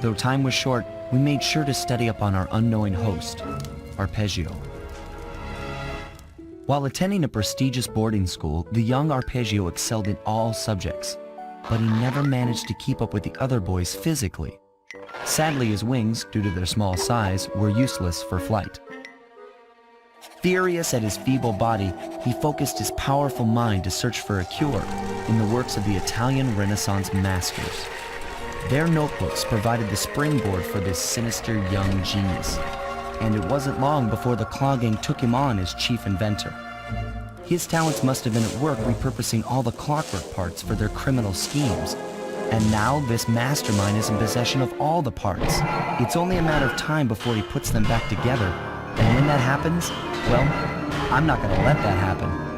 Though time was short, we made sure to study up on our unknowing host, Arpeggio. While attending a prestigious boarding school, the young Arpeggio excelled in all subjects, but he never managed to keep up with the other boys physically. Sadly, his wings, due to their small size, were useless for flight. Furious at his feeble body, he focused his powerful mind to search for a cure in the works of the Italian Renaissance masters. Their notebooks provided the springboard for this sinister young genius, and it wasn't long before the Claw Gang took him on as chief inventor. His talents must have been at work repurposing all the clockwork parts for their criminal schemes, and now this mastermind is in possession of all the parts. It's only a matter of time before he puts them back together, and when that happens, well, I'm not going to let that happen.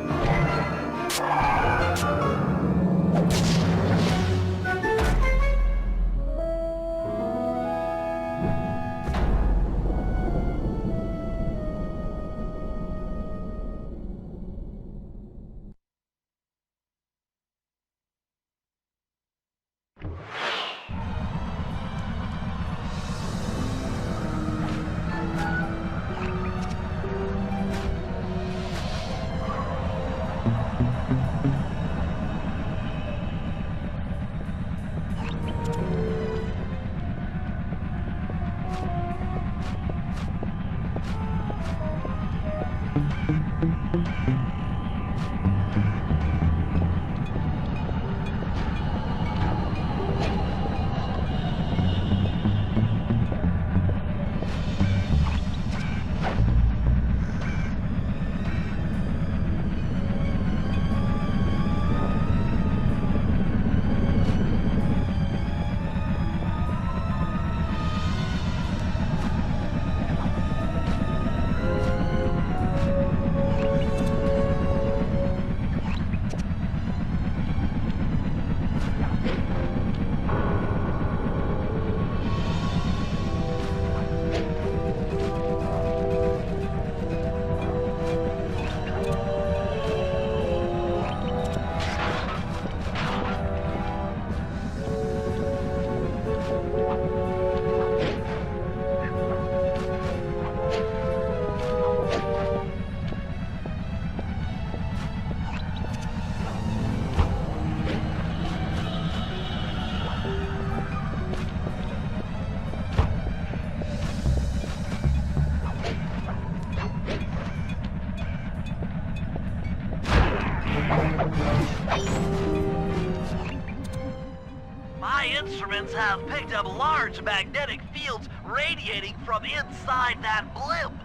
My instruments have picked up large magnetic fields radiating from inside that blimp.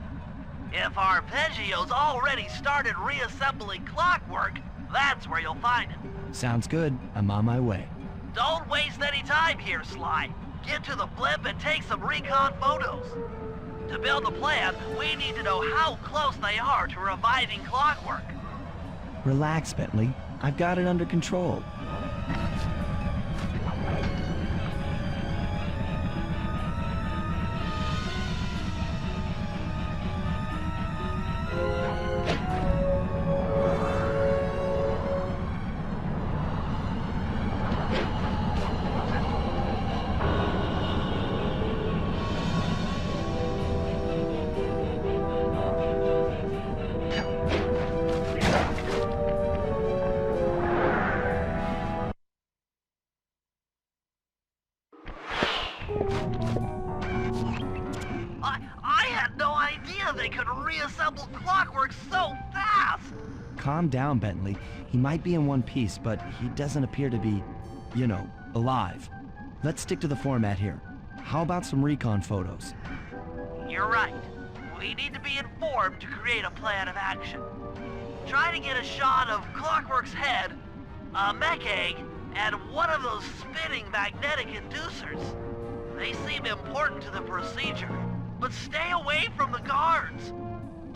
If Arpeggio's already started reassembling clockwork, that's where you'll find it. Sounds good. I'm on my way. Don't waste any time here, Sly. Get to the blimp and take some recon photos. To build a plan, we need to know how close they are to reviving clockwork. Relax, Bentley. I've got it under control. I had no idea they could reassemble clockwork so fast! Calm down, Bentley. He might be in one piece, but he doesn't appear to be, you know, alive. Let's stick to the format here. How about some recon photos? You're right. We need to be informed to create a plan of action. Try to get a shot of Clockwork's head, a mech egg, and one of those spinning magnetic inducers. They seem important to the procedure, but stay away from the guards.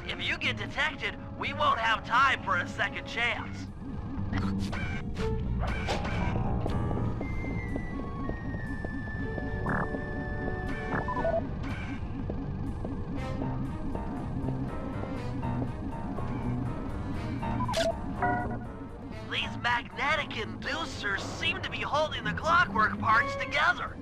If you get detected, we won't have time for a second chance. These magnetic inducers seem to be holding the clockwork parts together.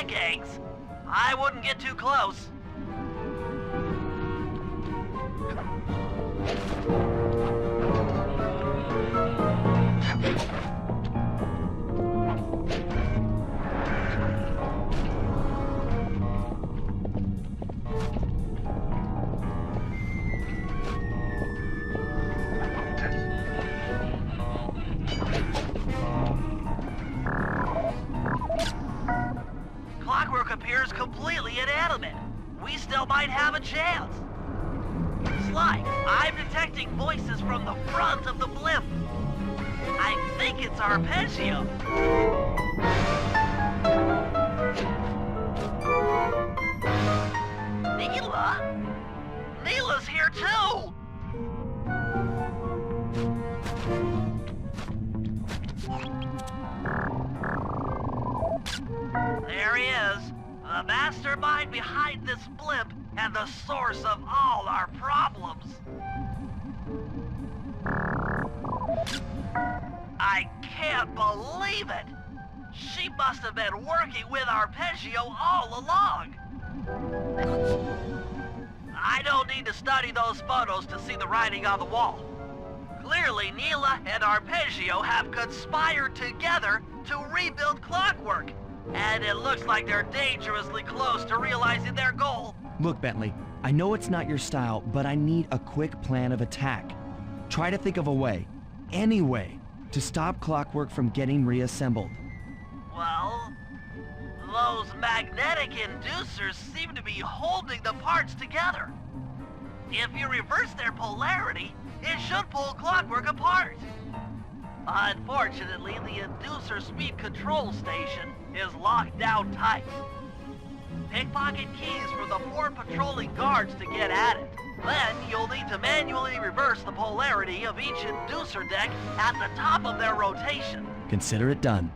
mech eggs. I wouldn't get too close. Clockwork appears completely inanimate. We still might have a chance. Sly, I'm detecting voices from the front of the blimp. I think it's Arpeggio. Neela? Neela's here too! There he is, the mastermind behind this blimp and the source of all our problems. I can't believe it! She must have been working with Arpeggio all along. I don't need to study those photos to see the writing on the wall. Clearly, Neela and Arpeggio have conspired together to rebuild Clockwork. And it looks like they're dangerously close to realizing their goal. Look, Bentley, I know it's not your style, but I need a quick plan of attack. Try to think of a way, any way, to stop Clockwork from getting reassembled. Well, those magnetic inducers seem to be holding the parts together. If you reverse their polarity, it should pull Clockwork apart. Unfortunately, the inducer speed control station is locked down tight. Pickpocket keys for the 4 patrolling guards to get at it. Then you'll need to manually reverse the polarity of each inducer deck at the top of their rotation. Consider it done.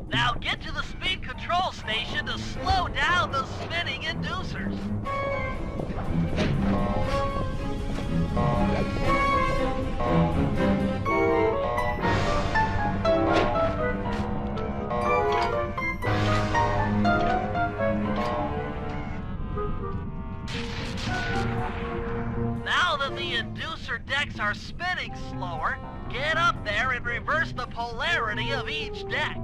Now get to the speed control station to slow down the spinning inducers. Now that the inducer decks are spinning slower, get up there and reverse the polarity of each deck.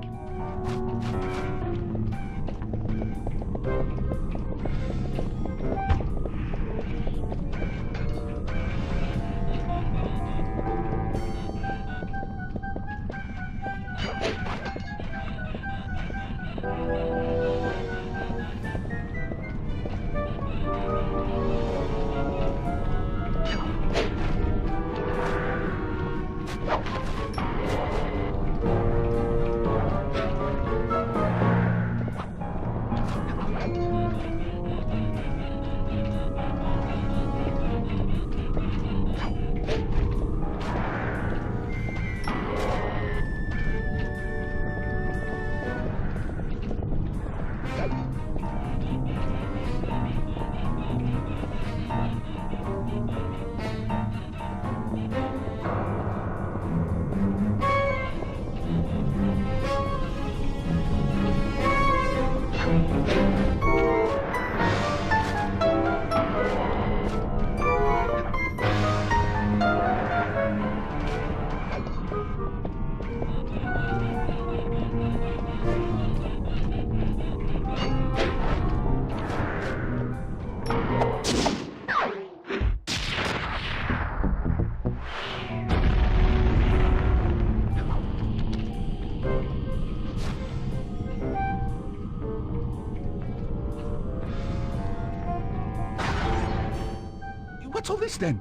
this then?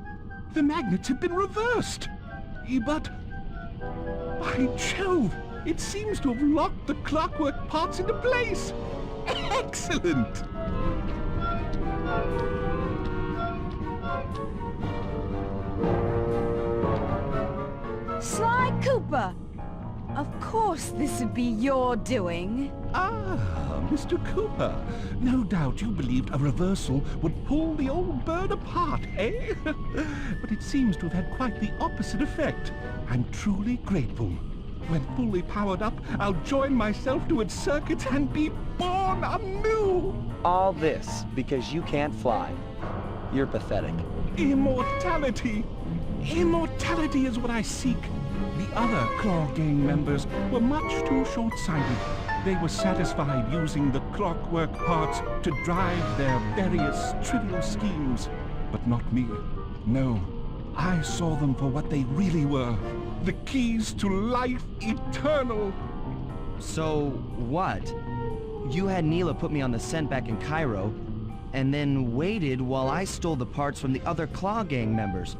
The magnets have been reversed. But... by Jove! It seems to have locked the clockwork parts into place! Excellent! Sly Cooper! Of course this would be your doing. Ah, Mr. Cooper. No doubt you believed a reversal would pull the old bird apart, eh? But it seems to have had quite the opposite effect. I'm truly grateful. When fully powered up, I'll join myself to its circuits and be born anew! All this because you can't fly. You're pathetic. Immortality! Immortality is what I seek. The other Claw Gang members were much too short-sighted. They were satisfied using the clockwork parts to drive their various trivial schemes. But not me. No. I saw them for what they really were. The keys to life eternal. So, what? You had Neela put me on the scent back in Cairo, and then waited while I stole the parts from the other Claw Gang members.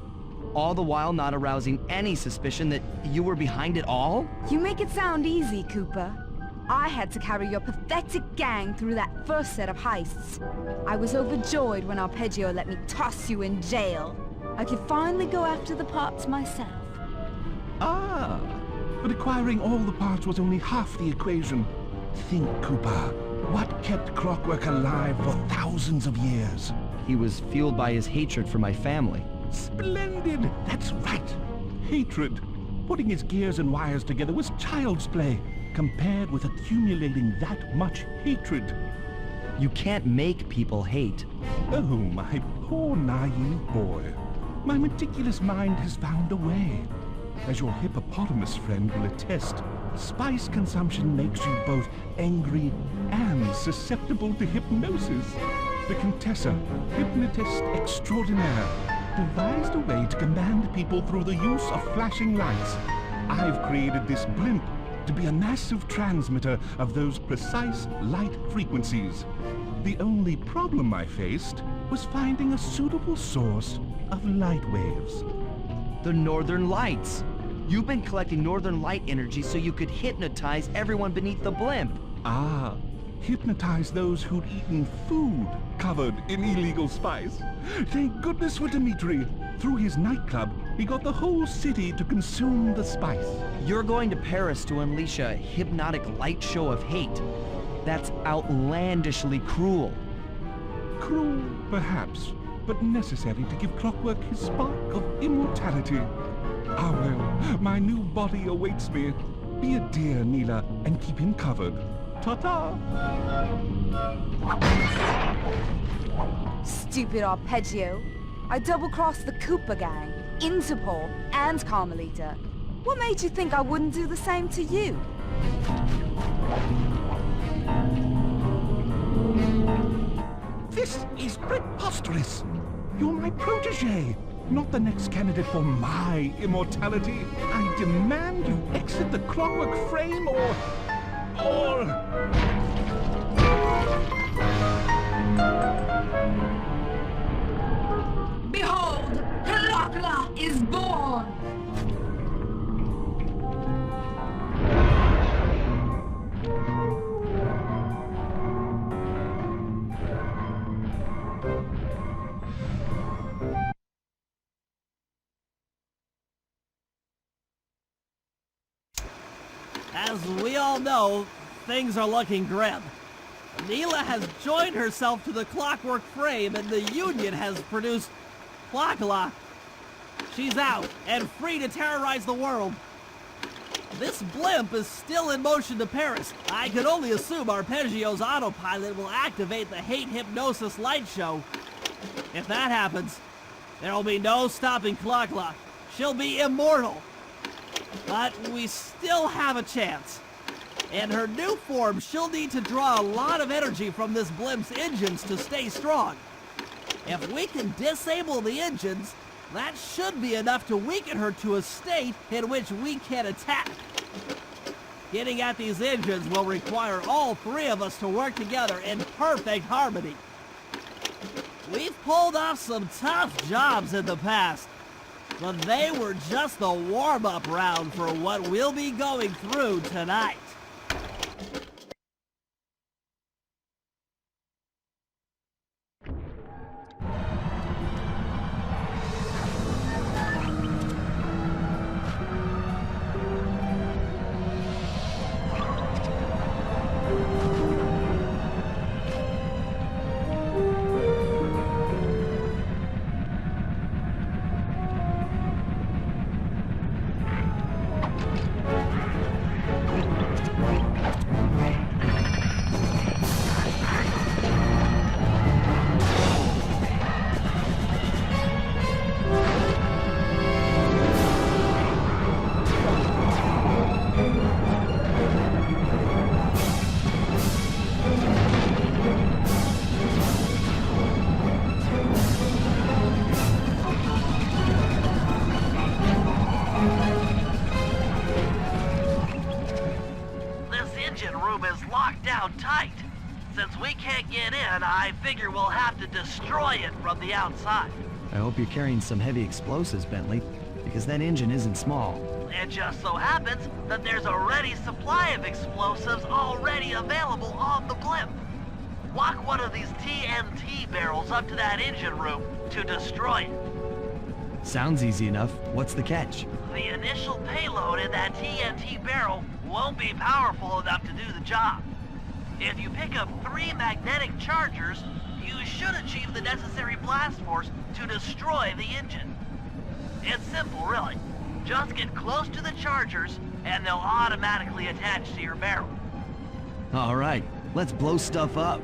All the while not arousing any suspicion that you were behind it all? You make it sound easy, Cooper. I had to carry your pathetic gang through that first set of heists. I was overjoyed when Arpeggio let me toss you in jail. I could finally go after the parts myself. Ah, but acquiring all the parts was only half the equation. Think, Cooper, what kept clockwork alive for thousands of years? He was fueled by his hatred for my family. Splendid! That's right! Hatred. Putting his gears and wires together was child's play, compared with accumulating that much hatred. You can't make people hate. Oh, my poor naive boy. My meticulous mind has found a way. As your hippopotamus friend will attest, spice consumption makes you both angry and susceptible to hypnosis. The Contessa, hypnotist extraordinaire, devised a way to command people through the use of flashing lights. I've created this blimp to be a massive transmitter of those precise light frequencies. The only problem I faced was finding a suitable source of light waves. The Northern Lights. You've been collecting Northern Light energy so you could hypnotize everyone beneath the blimp. Ah, hypnotize those who'd eaten food covered in illegal spice. Thank goodness for Dimitri. Through his nightclub, he got the whole city to consume the spice. You're going to Paris to unleash a hypnotic light show of hate. That's outlandishly cruel. Cruel, perhaps, but necessary to give clockwork his spark of immortality. Ah well, my new body awaits me. Be a dear, Neela, and keep him covered. Ta-ta! Stupid Arpeggio. I double-crossed the Cooper gang, Interpol, and Carmelita. What made you think I wouldn't do the same to you? This is preposterous! You're my protege, not the next candidate for my immortality. I demand you exit the clockwork frame or... Behold, Clockla is born! As we all know, things are looking grim. Neela has joined herself to the clockwork frame and the Union has produced Clockla. She's out and free to terrorize the world. This blimp is still in motion to Paris. I can only assume Arpeggio's autopilot will activate the hate hypnosis light show. If that happens, there will be no stopping Clockla. She'll be immortal. But we still have a chance. In her new form, she'll need to draw a lot of energy from this blimp's engines to stay strong. If we can disable the engines, that should be enough to weaken her to a state in which we can attack. Getting at these engines will require all three of us to work together in perfect harmony. We've pulled off some tough jobs in the past, but they were just the warm-up round for what we'll be going through tonight. Tight. Since we can't get in, I figure we'll have to destroy it from the outside. I hope you're carrying some heavy explosives, Bentley, because that engine isn't small. It just so happens that there's a ready supply of explosives already available on the blimp. Walk one of these TNT barrels up to that engine room to destroy it. Sounds easy enough. What's the catch? The initial payload in that TNT barrel won't be powerful enough to do the job. If you pick up 3 magnetic chargers, you should achieve the necessary blast force to destroy the engine. It's simple, really. Just get close to the chargers, and they'll automatically attach to your barrel. All right, let's blow stuff up.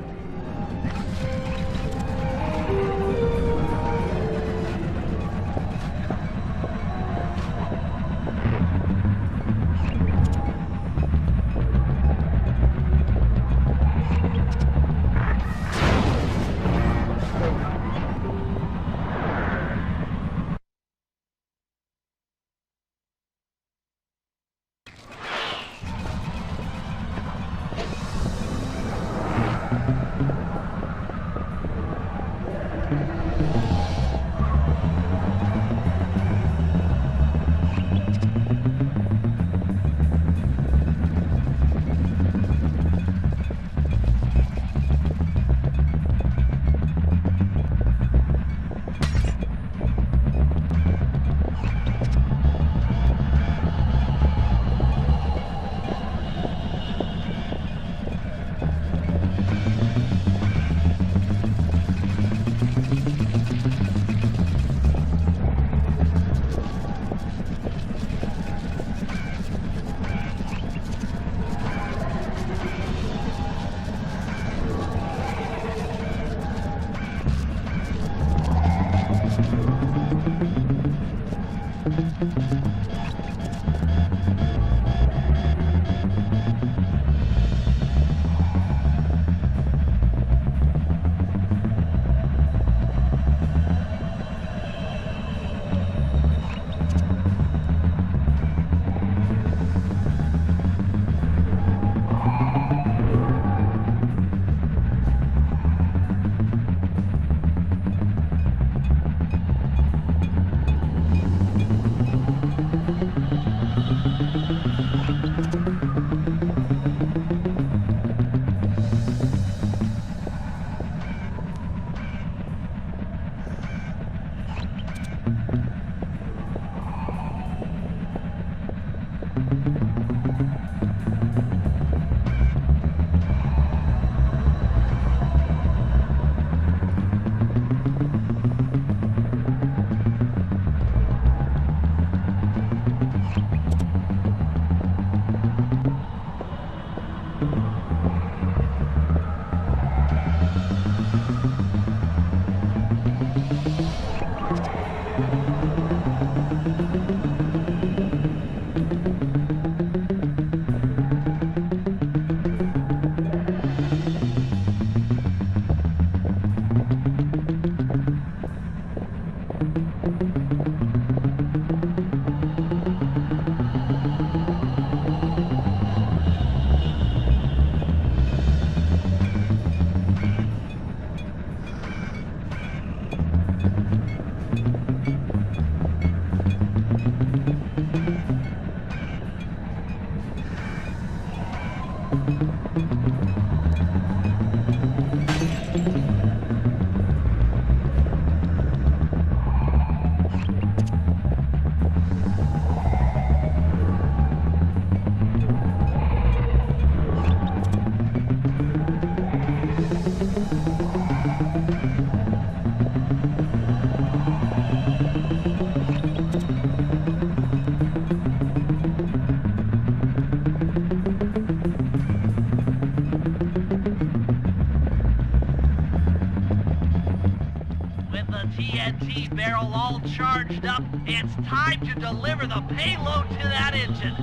time to deliver the payload to that engine.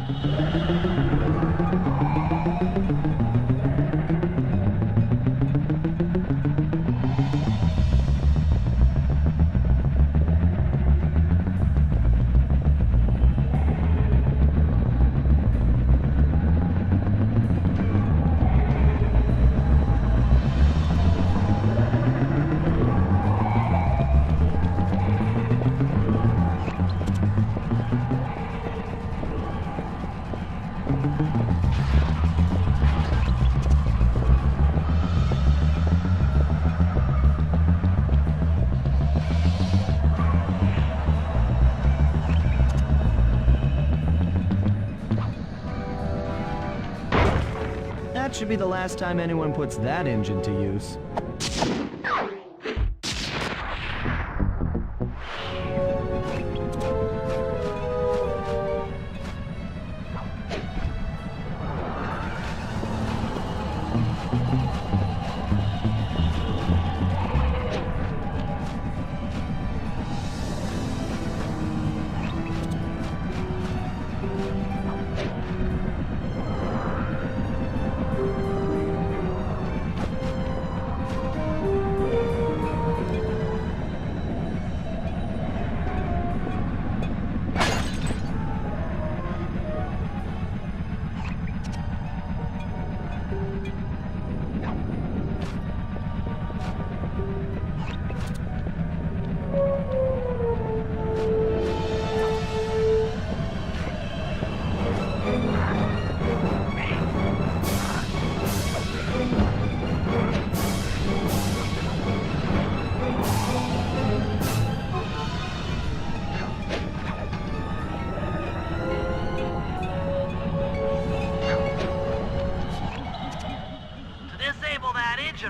That should be the last time anyone puts that engine to use.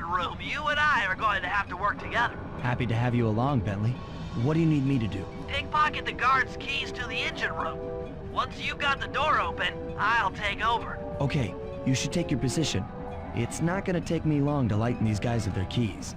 Room, you and I are going to have to work together. Happy to have you along, Bentley. What do you need me to do? Pickpocket the guard's keys to the engine room. Once you've got the door open, I'll take over. Okay, you should take your position. It's not gonna take me long to lighten these guys of their keys.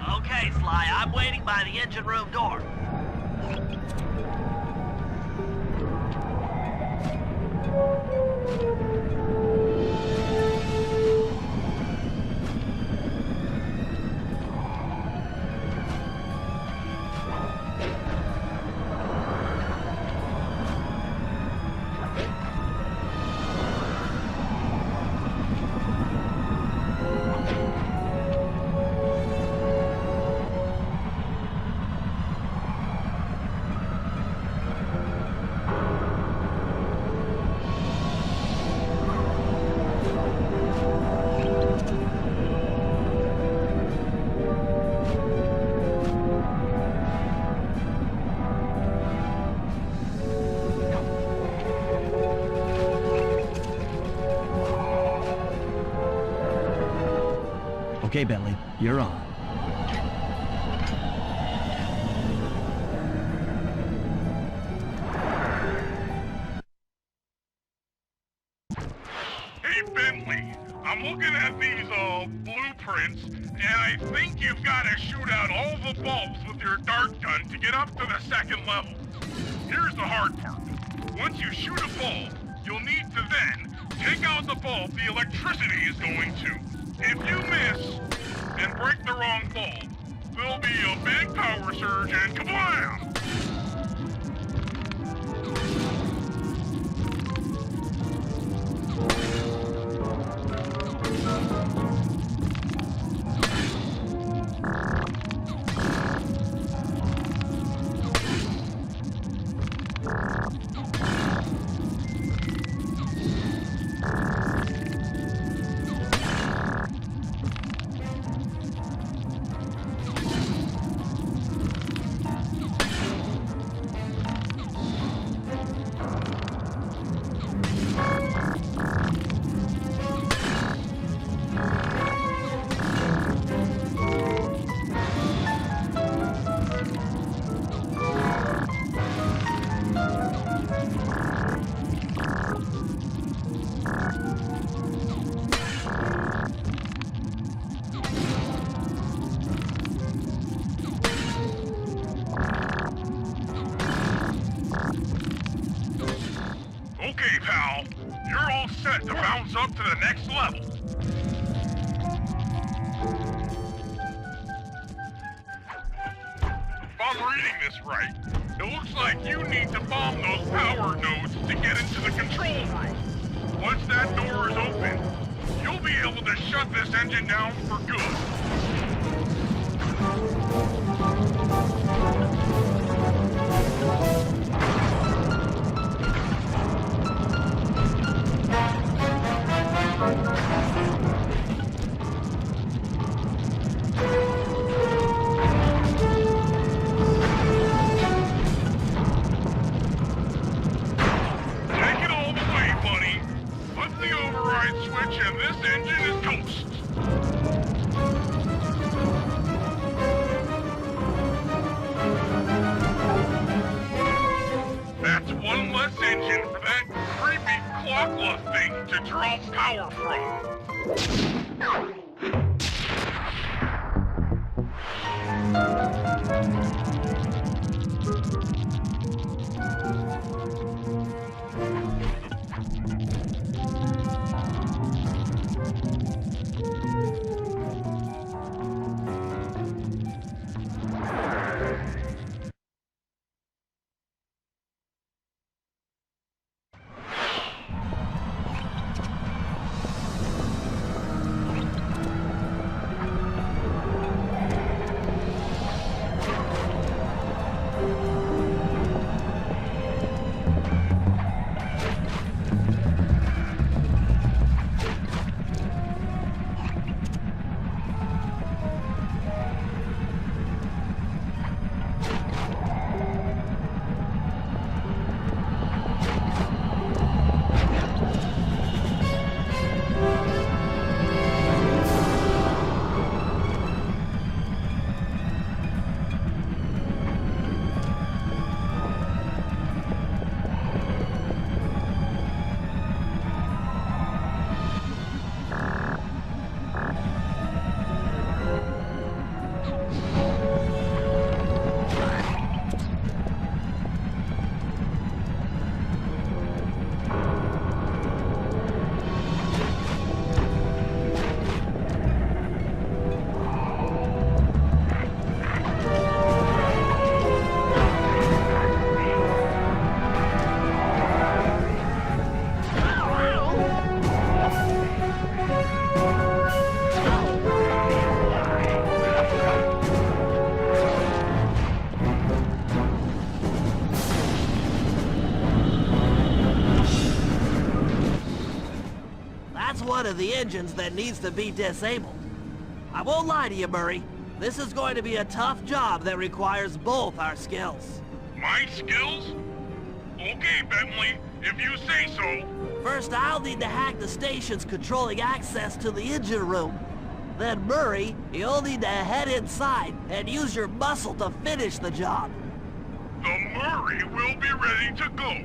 Okay, Sly, I'm waiting by the engine room door. Okay, Bentley, you're on. Hey, Bentley, I'm looking at these, blueprints, and I think you've got to shoot out all the bulbs with your dart gun to get up to the second level. Here's the hard part. Once you shoot a bulb, you'll need to then take out the bulb the electricity is going to. If you miss and break the wrong bulb, there'll be a big power surge and kablam! Okay, pal. You're all set to bounce up to the next level. If I'm reading this right, it looks like you need to bomb those power nodes to get into the control room. Once that door is open, you'll be able to shut this engine down for good. Take it all the way, buddy. Put the override switch and this engine is toast. That's one less engine for that creepy clockla thing to draw power from. of the engines that needs to be disabled. I won't lie to you, Murray. This is going to be a tough job that requires both our skills. My skills? Okay, Bentley, if you say so. First, I'll need to hack the stations controlling access to the engine room. Then, Murray, you'll need to head inside and use your muscle to finish the job. The Murray will be ready to go.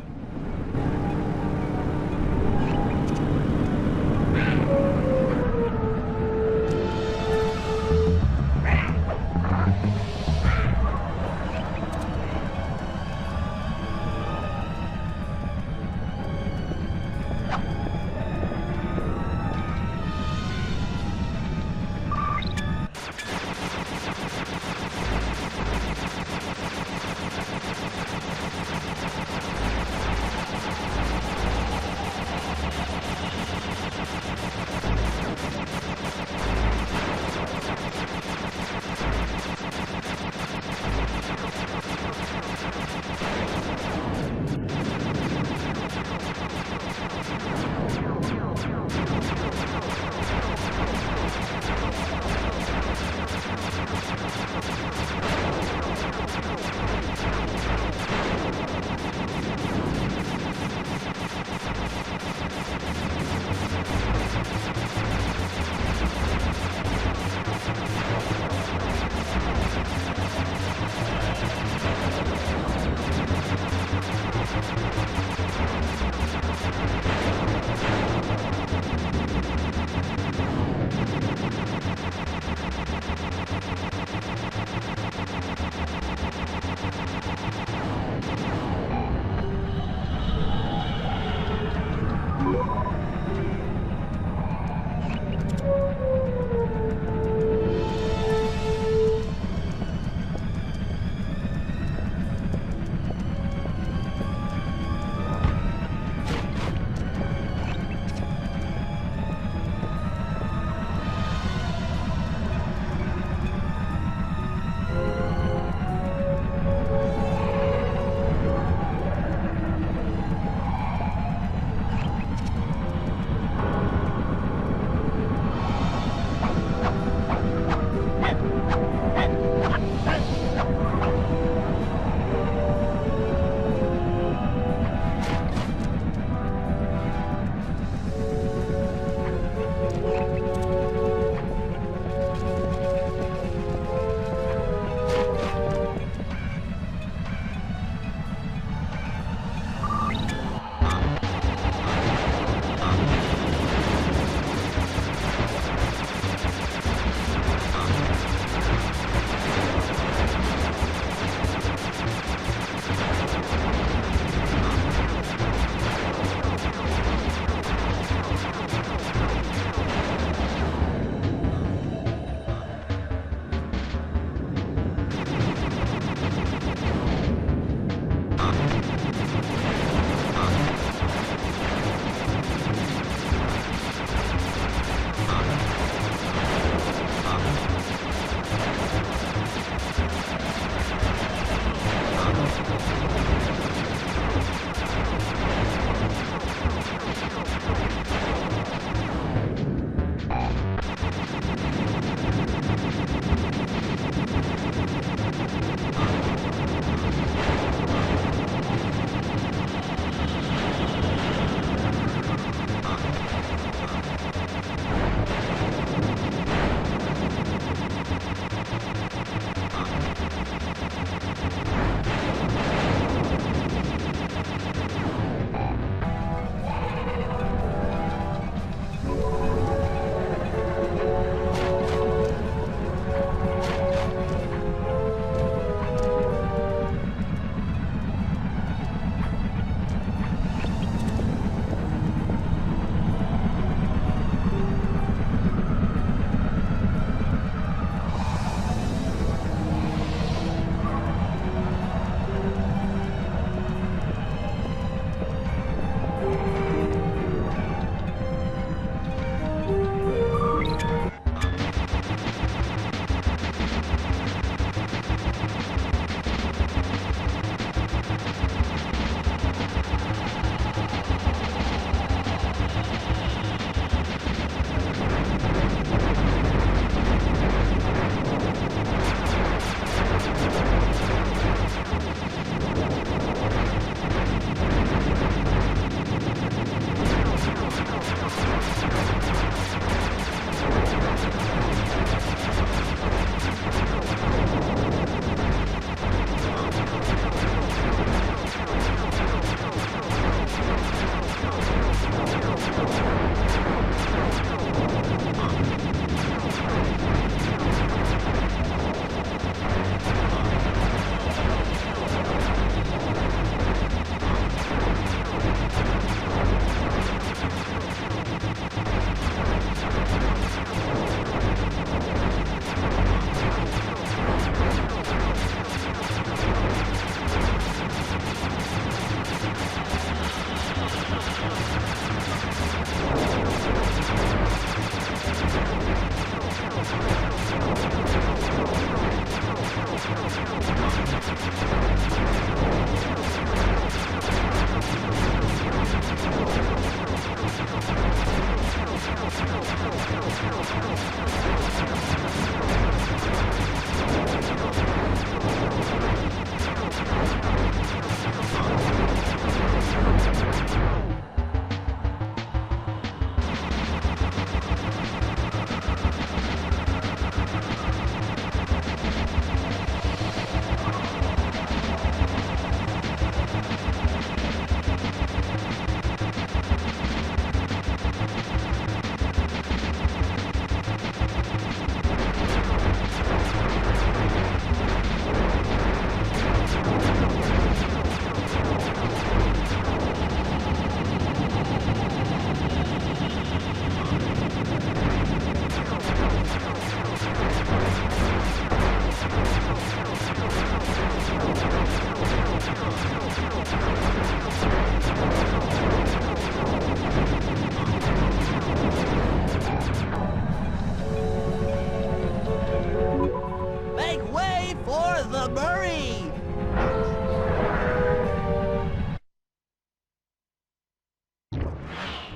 Murray!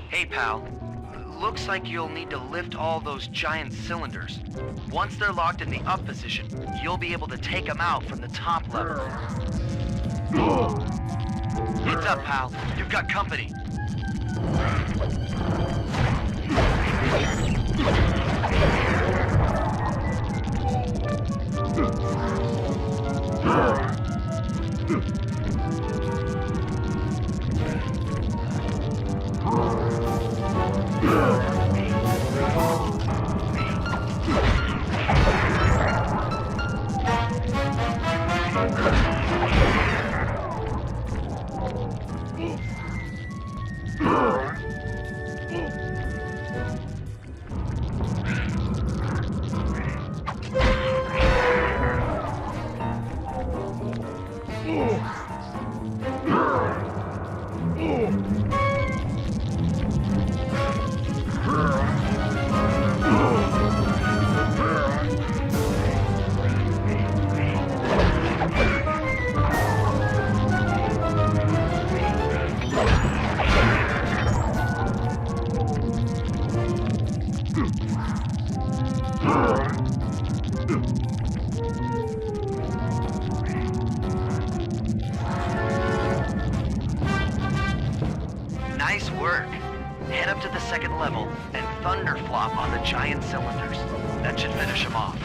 Hey, pal. Looks like you'll need to lift all those giant cylinders. Once they're locked in the up position, you'll be able to take them out from the top level. Heads up, pal. You've got company. Nice work. Head up to the second level and thunderflop on the giant cylinders. That should finish them off.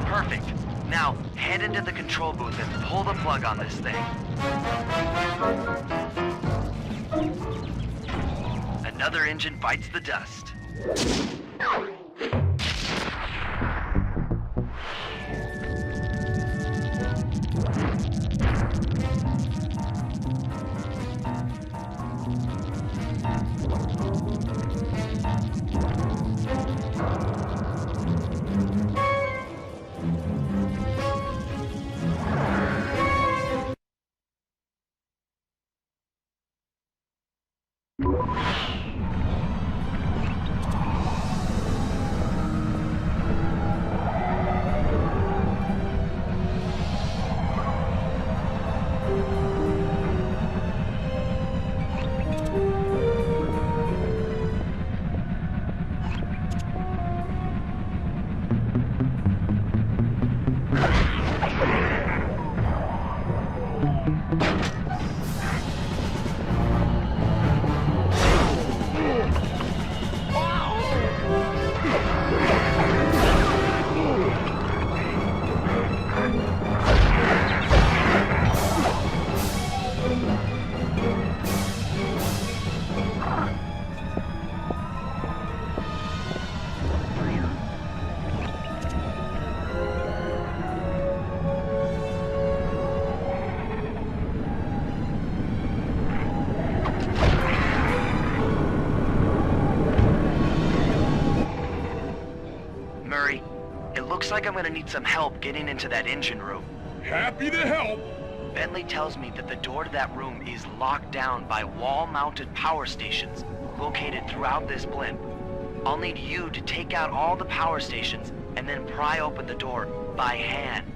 Perfect. Now, head into the control booth and pull the plug on this thing. Another engine bites the dust. Murray, it looks like I'm gonna need some help getting into that engine room. Happy to help. Bentley tells me that the door to that room is locked down by wall-mounted power stations located throughout this blimp. I'll need you to take out all the power stations and then pry open the door by hand.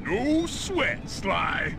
No sweat, Sly.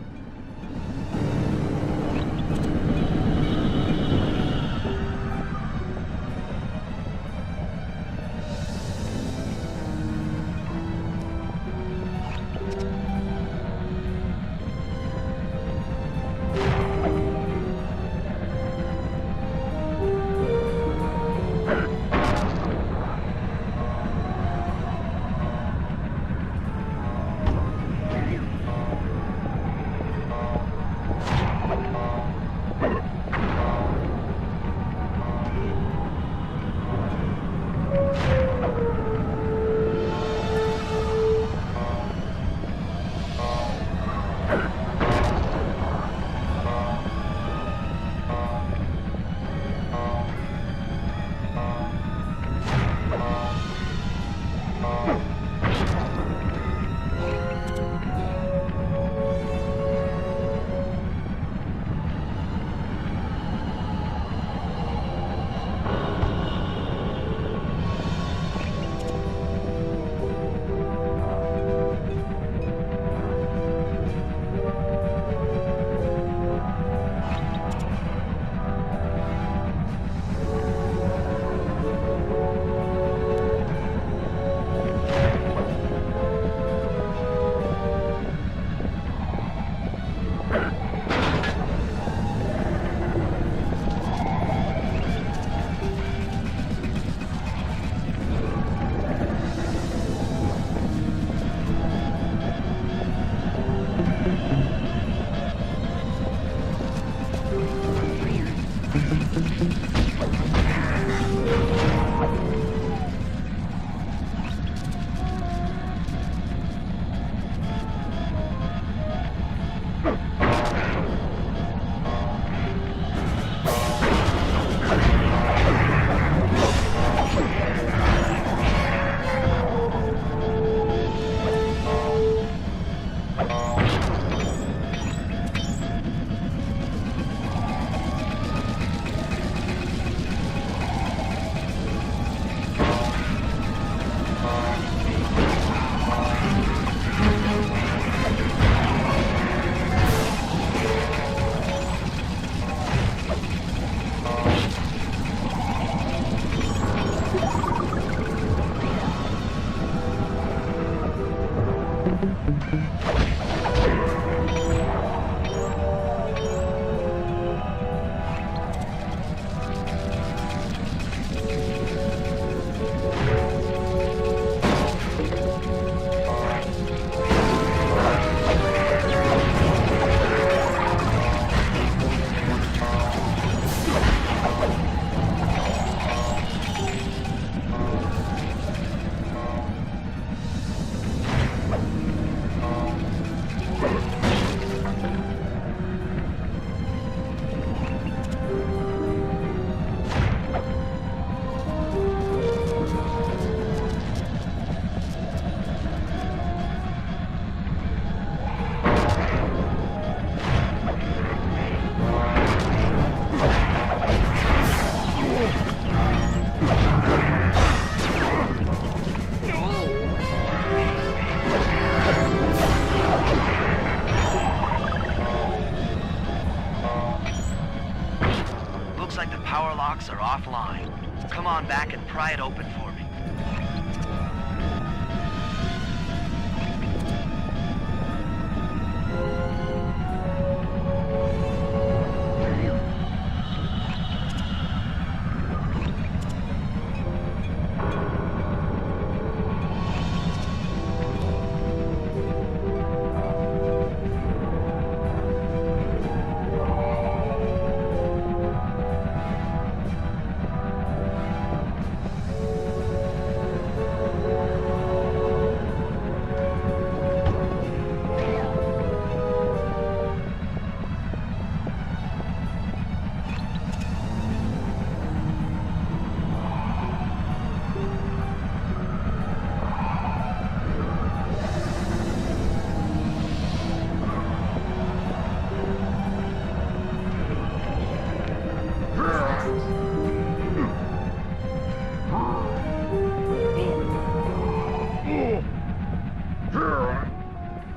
Looks like the power locks are offline. Come on back and pry it open for me.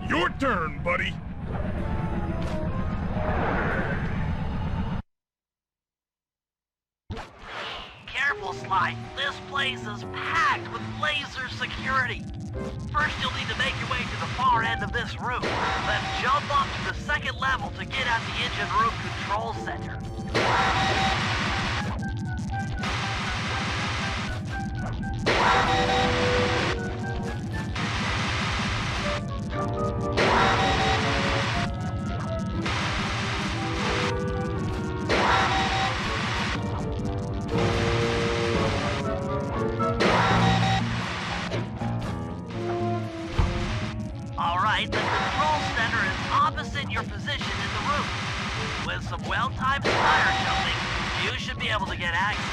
Your turn, buddy. Careful, Sly. This place is packed with laser security. First, you'll need to make your way to the far end of this room, then jump up to the second level to get at the engine room control center. Alright, the control center is opposite your position in the room. With some well-timed fire jumping, you should be able to get access.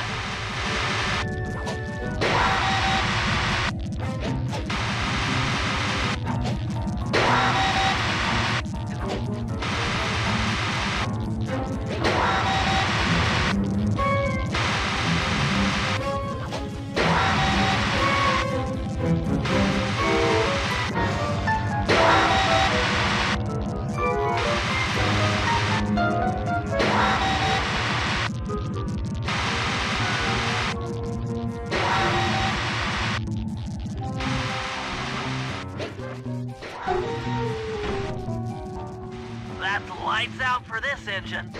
That's lights out for this engine.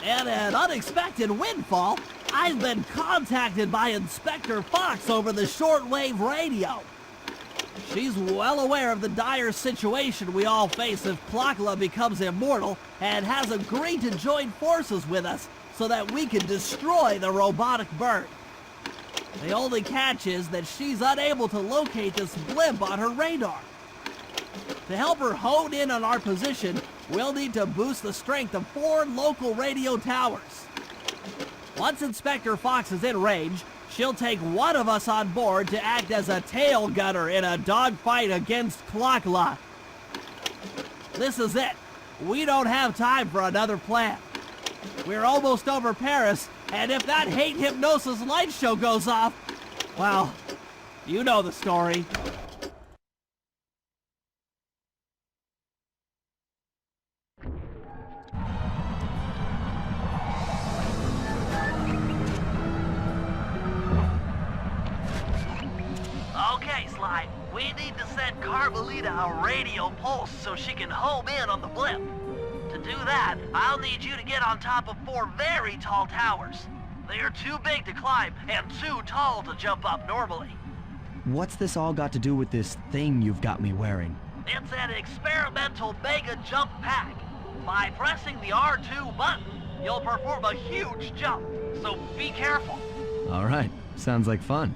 And an unexpected windfall, I've been contacted by Inspector Fox over the shortwave radio. She's well aware of the dire situation we all face if Plakla becomes immortal and has agreed to join forces with us so that we can destroy the robotic bird. The only catch is that she's unable to locate this blimp on her radar. To help her hone in on our position, we'll need to boost the strength of 4 local radio towers. Once Inspector Fox is in range, she'll take one of us on board to act as a tail gunner in a dogfight against Plakla. This is it. We don't have time for another plan. We're almost over Paris, and if that hate hypnosis light show goes off, well, you know the story. We need to send Carmelita a radio pulse so she can home in on the blip. To do that, I'll need you to get on top of 4 very tall towers. They are too big to climb and too tall to jump up normally. What's this all got to do with this thing you've got me wearing? It's an experimental mega jump pack. By pressing the R2 button, you'll perform a huge jump, so be careful. All right, sounds like fun.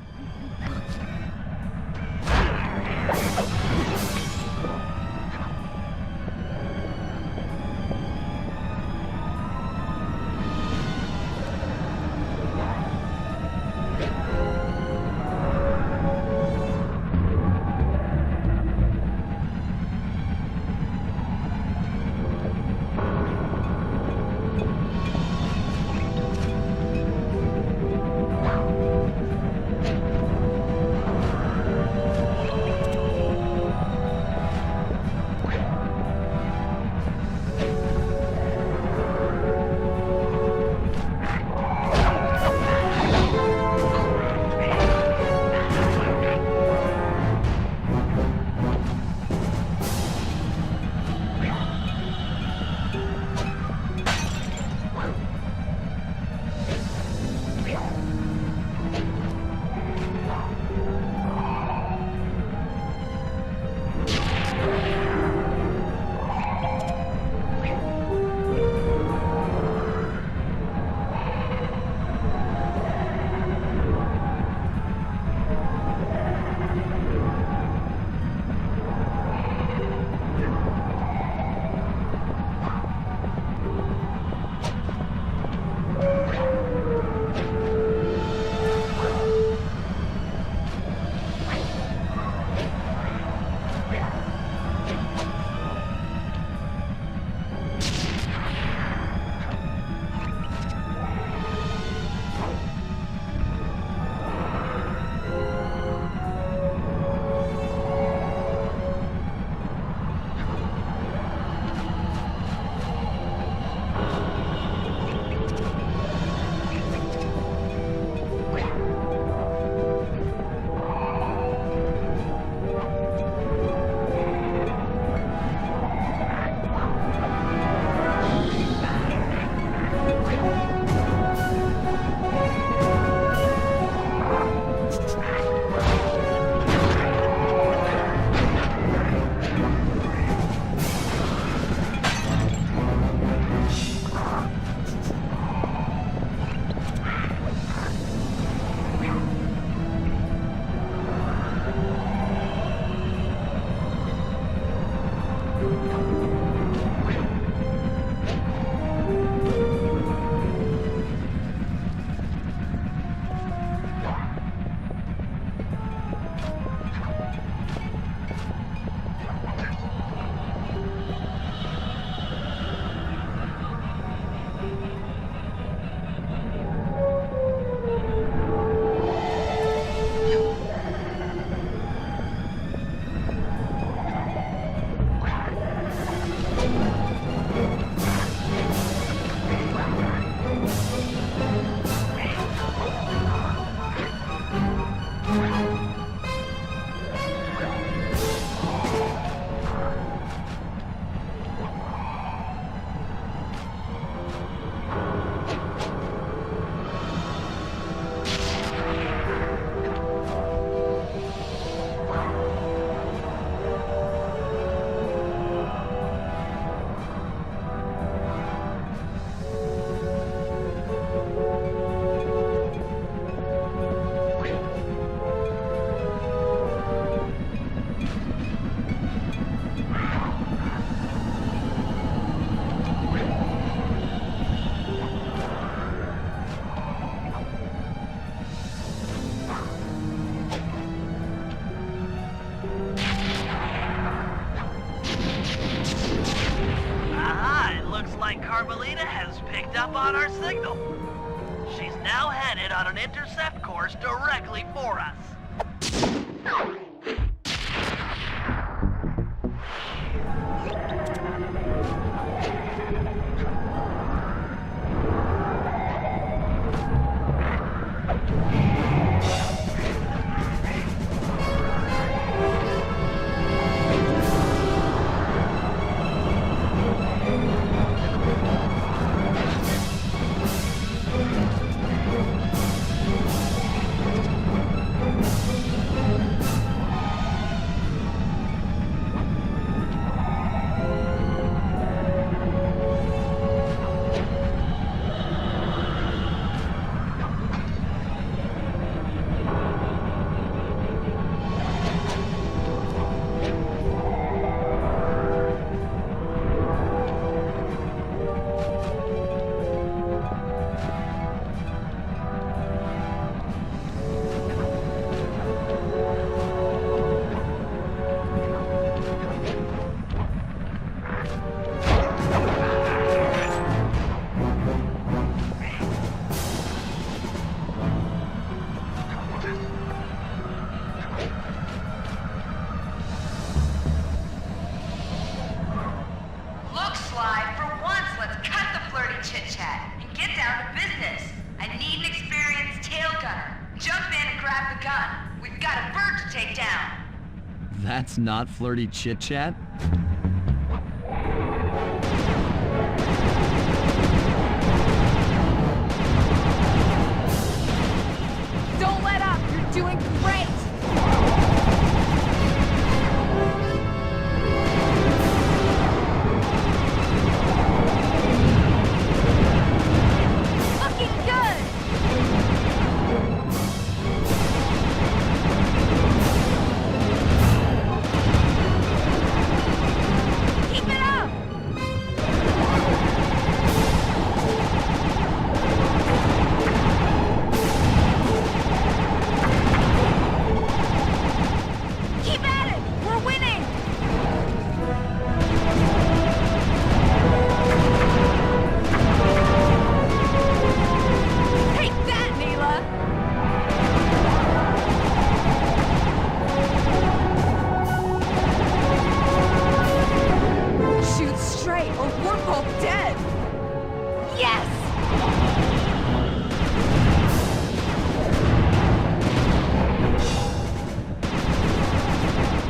Carmelita has picked up on our signal. She's now headed on an intercept course directly for us. That's not flirty chit-chat? Don't let up! You're doing great! Looking good! Keep it up! Keep at it! We're winning! Take that, Mila! Shoot straight or we're both dead! Yes!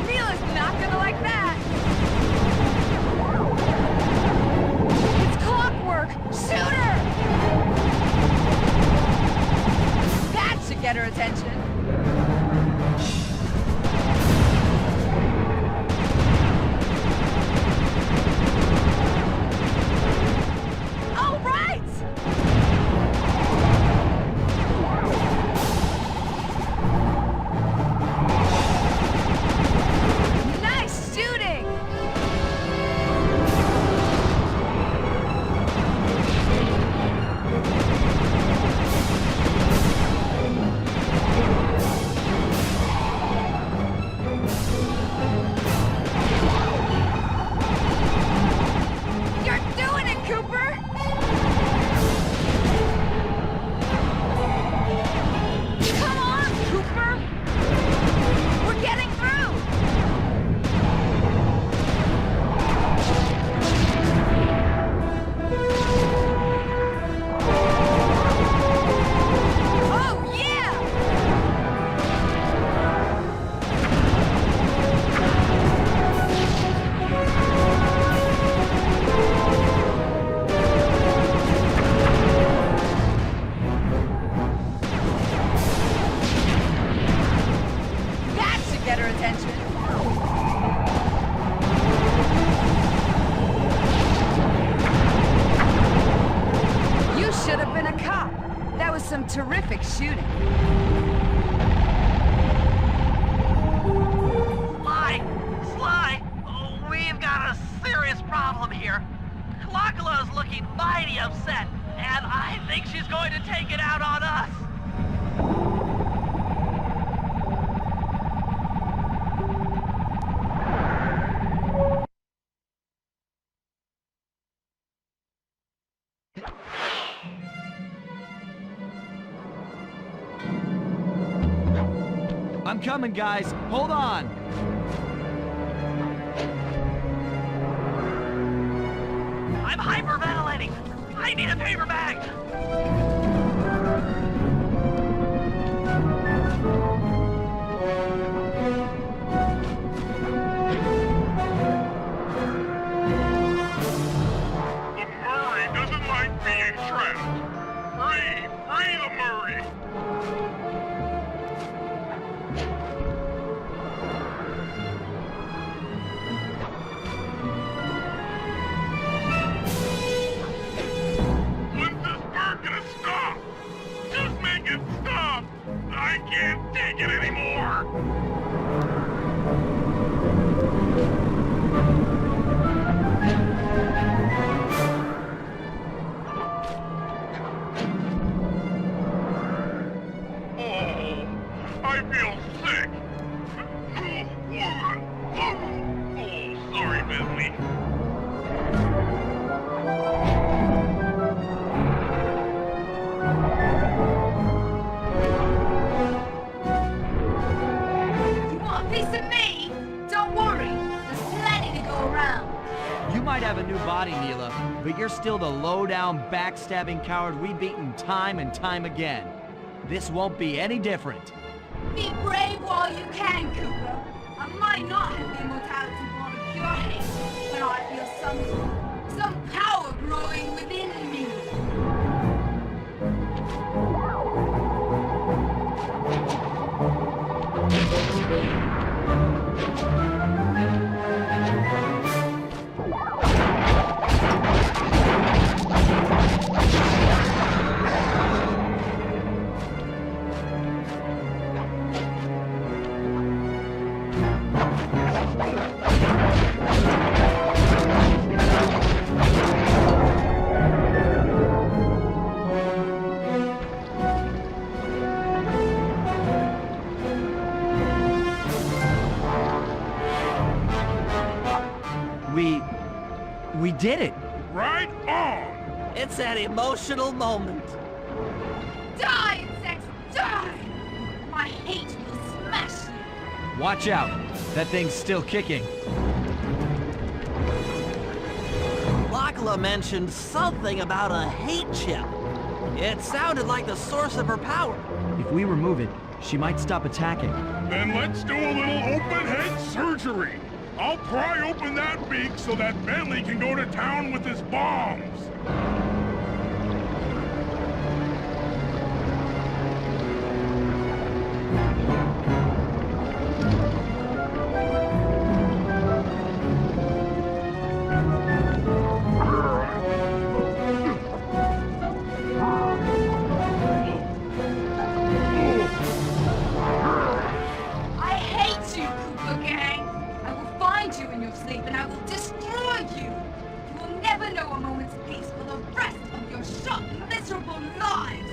Mila's not gonna like that! It's clockwork! Shoot her! That should get her attention. All right! Nice shooting! You're doing it, Cooper! Come on, Cooper! We're getting through! Oh, yeah! That should get her attention. You should have been a cop. That was some terrific shooting. Sly, we've got a serious problem here. Kalakala's looking mighty upset, and I think she's going to take it out on us. I'm coming, guys. Hold on. I'm hyperventilating. I need a paper bag. The Murray doesn't like being trapped. Free the Murray. When's this bird gonna stop? Just make it stop. I can't take it anymore. Oh, I feel sick. Oh, sorry, Bentley. You want a piece of me? Don't worry. There's plenty to go around. You might have a new body, Mila, but you're still the low-down, backstabbing coward we've beaten time and time again. This won't be any different. Be brave while you can, Cooper. I'm might not have the immortality born of pure hate, but I feel some power growing within me. We did it! Right on! It's an emotional moment. Die, insects, die! My hate will smash you! Watch out! That thing's still kicking. Lachla mentioned something about a hate chip. It sounded like the source of her power. If we remove it, she might stop attacking. Then let's do a little open head surgery. I'll pry open that beak so that Bentley can go to town with his bombs. I hate you, Cooper Gang! I will find you in your sleep and I will destroy you! You will never know a moment's peace for the rest of your short, miserable lives!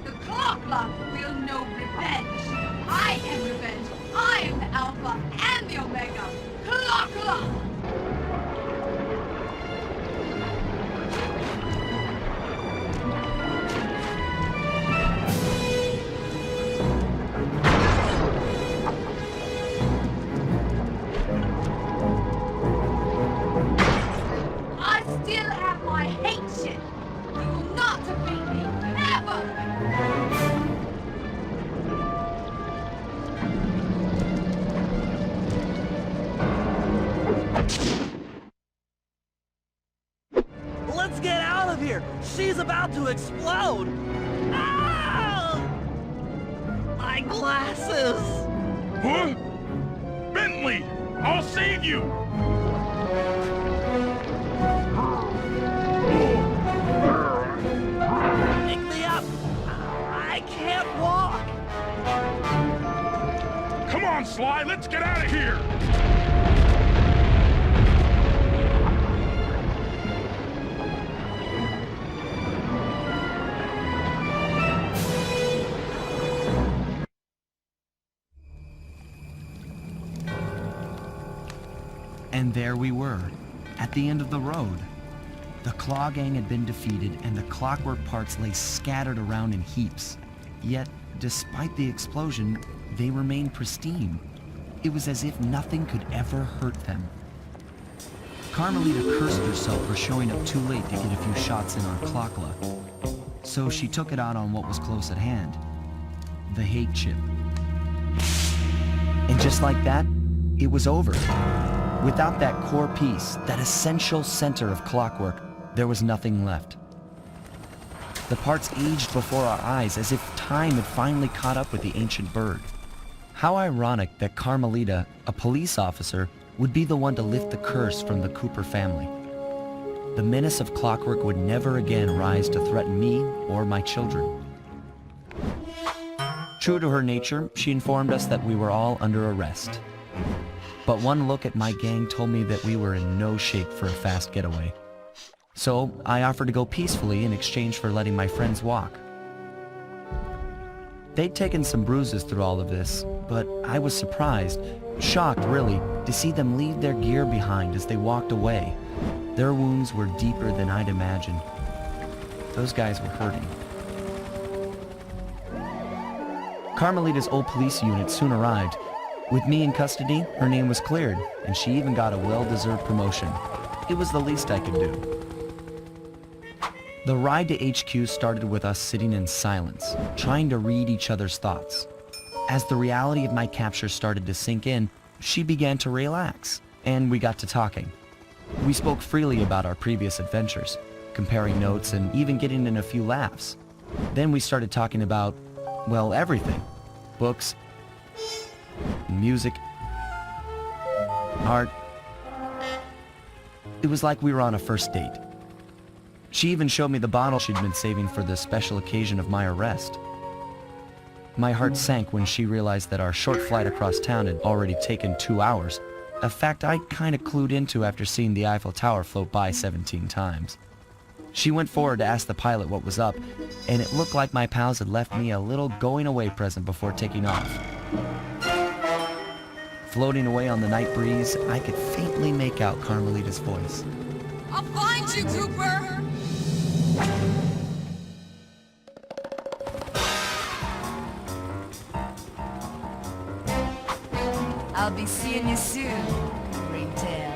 The Clocklock will know revenge! I am revenge! I am the Alpha and the Omega! Clocklock! I still have my hate shit! You will not defeat me! Never! Let's get out of here! She's about to explode! Ah! My glasses! Huh? Bentley! I'll save you! Pick me up! I can't walk! Come on, Sly, let's get out of here! And there we were, at the end of the road. The Claw Gang had been defeated and the clockwork parts lay scattered around in heaps. Yet, despite the explosion, they remained pristine. It was as if nothing could ever hurt them. Carmelita cursed herself for showing up too late to get a few shots in on Clockla. So she took it out on what was close at hand, the hate chip. And just like that, it was over. Without that core piece, that essential center of clockwork, there was nothing left. The parts aged before our eyes as if time had finally caught up with the ancient bird. How ironic that Carmelita, a police officer, would be the one to lift the curse from the Cooper family. The menace of clockwork would never again rise to threaten me or my children. True to her nature, she informed us that we were all under arrest. But one look at my gang told me that we were in no shape for a fast getaway. So I offered to go peacefully in exchange for letting my friends walk. They'd taken some bruises through all of this, but I was surprised, shocked really, to see them leave their gear behind as they walked away. Their wounds were deeper than I'd imagined. Those guys were hurting. Carmelita's old police unit soon arrived. With me in custody, her name was cleared, and she even got a well-deserved promotion. It was the least I could do. The ride to HQ started with us sitting in silence, trying to read each other's thoughts. As the reality of my capture started to sink in, she began to relax, and we got to talking. We spoke freely about our previous adventures, comparing notes and even getting in a few laughs. Then we started talking about, well, everything. Books, music, art. It was like we were on a first date. She even showed me the bottle she'd been saving for the special occasion of my arrest. My heart sank when she realized that our short flight across town had already taken 2 hours, a fact I kinda clued into after seeing the Eiffel Tower float by 17 times. She went forward to ask the pilot what was up, and it looked like my pals had left me a little going-away present before taking off. Floating away on the night breeze, I could faintly make out Carmelita's voice. I'll find you, Cooper! I'll be seeing you soon, Ringtail.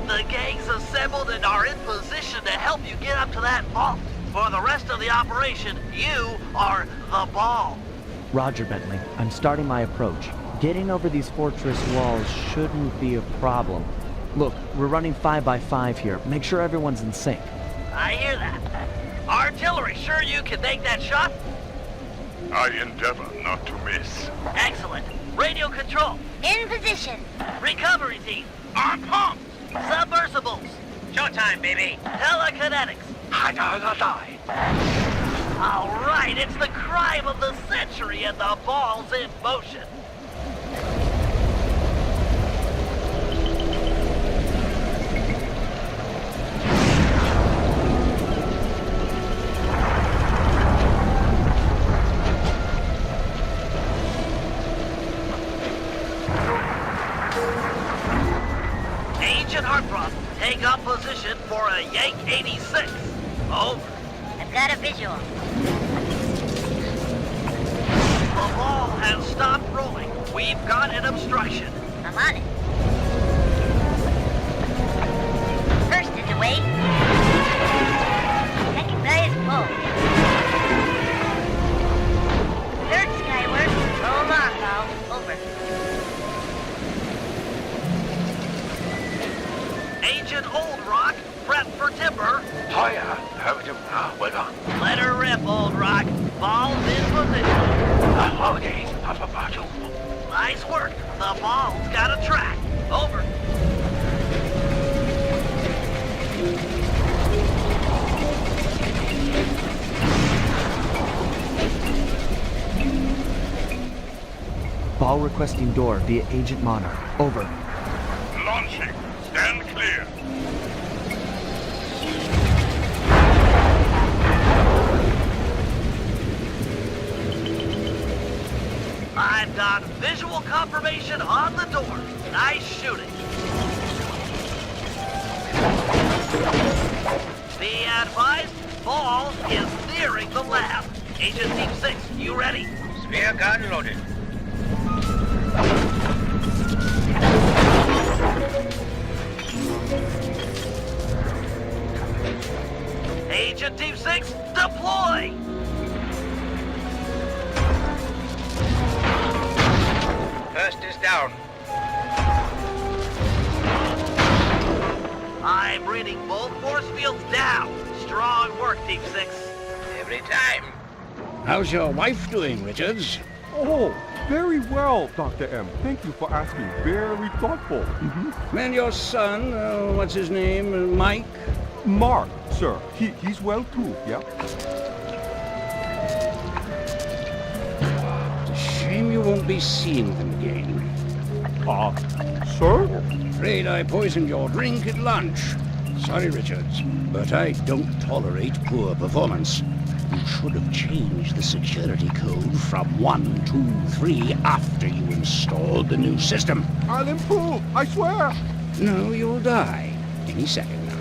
The gang's assembled and are in position to help you get up to that vault. For the rest of the operation, you are the ball. Roger, Bentley. I'm starting my approach. Getting over these fortress walls shouldn't be a problem. Look, we're running 5 by 5 here. Make sure everyone's in sync. I hear that. Artillery, sure you can make that shot? I endeavor not to miss. Excellent. Radio control. In position. Recovery team. On pump! Submersibles. Showtime, baby. Telekinetics. All right, it's the crime of the century and the ball's in motion. Agent Hartfrost, take up position for a Yank 86. Over. I've got a visual. The ball has stopped rolling. We've got an obstruction. I'm on it. First is away. Second guy is full. Third skyward. Roll on, Val. Over. Agent Old Rock, prep for timber. Hiya, how do you, well done. Let her rip, Old Rock. Ball's in position. Okay, have a battle. Nice work. The ball's got a track. Over. Ball requesting door via Agent Monarch. Over. Launching. Stand clear. I've got visual confirmation on the door. Nice shooting. Be advised, ball is nearing the lab. Agent Team 6, you ready? Spear gun loaded. Agent Team 6, deploy! First is down. I'm reading both force fields down. Strong work, Team 6. Every time. How's your wife doing, Richards? Oh, very well, Dr. M. Thank you for asking. Very thoughtful. And your son, what's his name, Mike? Mark, sir. He's well too, yeah? It's a shame you won't be seeing them again. Sir? Afraid I poisoned your drink at lunch. Sorry, Richards, but I don't tolerate poor performance. You should have changed the security code from 1, 2, 3 after you installed the new system. I'll improve, I swear. No, you'll die any second now.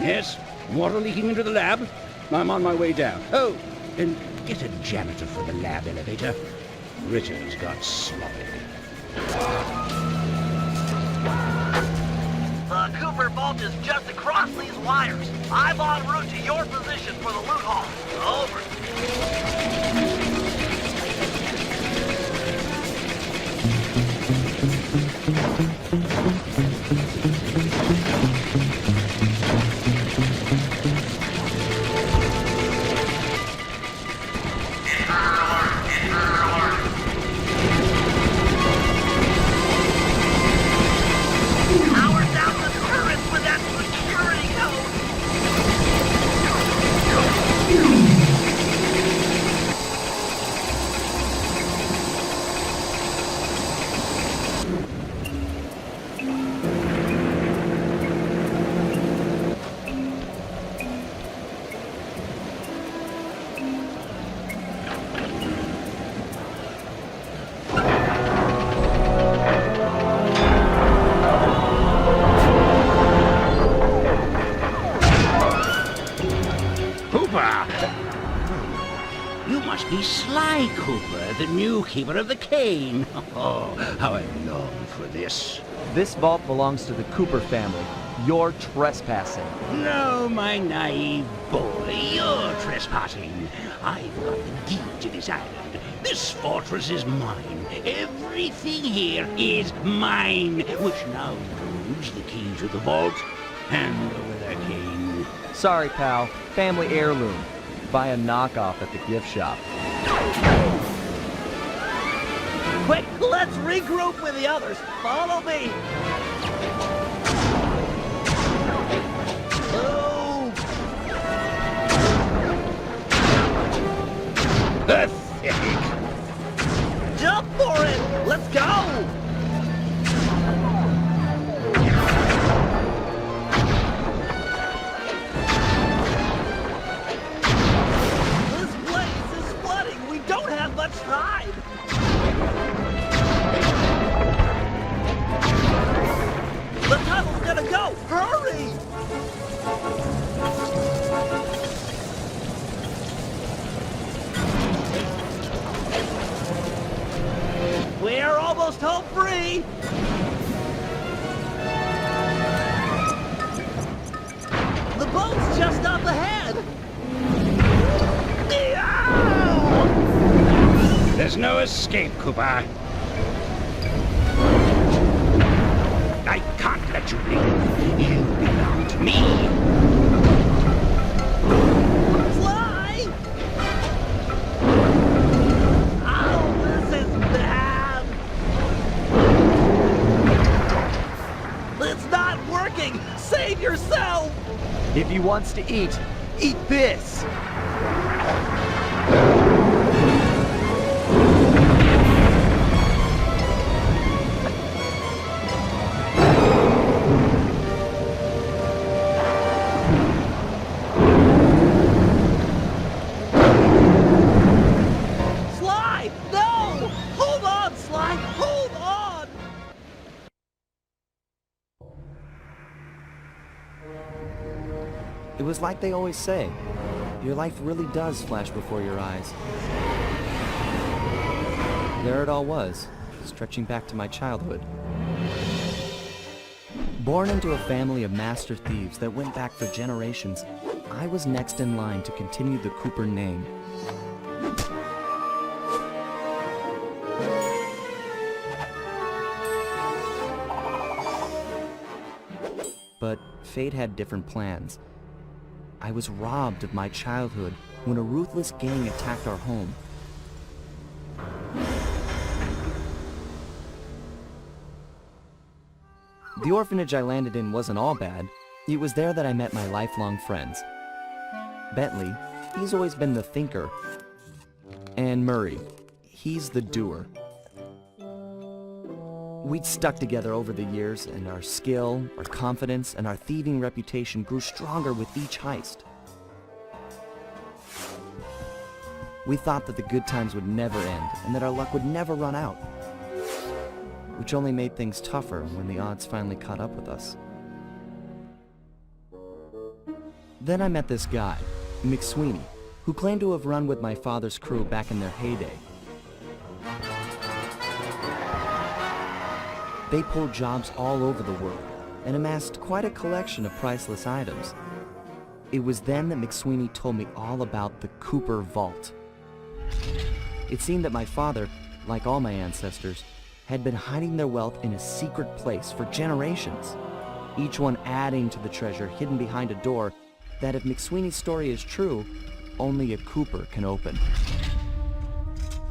Yes, water leaking into the lab. I'm on my way down. Oh, and get a janitor for the lab elevator. Richards got sloppy. The Cooper vault is just across these wires. I'm en route to your position for the loot haul. Over. Power down the turrets with that security code. You must be Sly Cooper, the new keeper of the cane. Oh, how I long for this. This vault belongs to the Cooper family. You're trespassing. No, my naive boy, you're trespassing. I've got the deed to this island. This fortress is mine. Everything here is mine, which now includes the key to the vault. Hand over that cane. Sorry, pal. Family heirloom. Buy a knockoff at the gift shop. Quick, let's regroup with the others. Follow me. Move. Pathetic! Jump for it. Let's go. This place is flooding. We don't have much time. The tunnel's gonna go! Hurry! We're almost home free! The boat's just up ahead! There's no escape, Cooper. I can't let you leave. You belong to me. Fly! Oh, this is bad! It's not working! Save yourself! If he wants to eat this! Sly! No! Hold on, Sly! Hold on! It was like they always say, your life really does flash before your eyes. There it all was, stretching back to my childhood. Born into a family of master thieves that went back for generations, I was next in line to continue the Cooper name. But fate had different plans. I was robbed of my childhood when a ruthless gang attacked our home. The orphanage I landed in wasn't all bad. It was there that I met my lifelong friends. Bentley, he's always been the thinker. And Murray, he's the doer. We'd stuck together over the years, and our skill, our confidence, and our thieving reputation grew stronger with each heist. We thought that the good times would never end, and that our luck would never run out. Which only made things tougher when the odds finally caught up with us. Then I met this guy, McSweeney, who claimed to have run with my father's crew back in their heyday. They pulled jobs all over the world and amassed quite a collection of priceless items. It was then that McSweeney told me all about the Cooper Vault. It seemed that my father, like all my ancestors, had been hiding their wealth in a secret place for generations, each one adding to the treasure hidden behind a door that, if McSweeney's story is true, only a Cooper can open.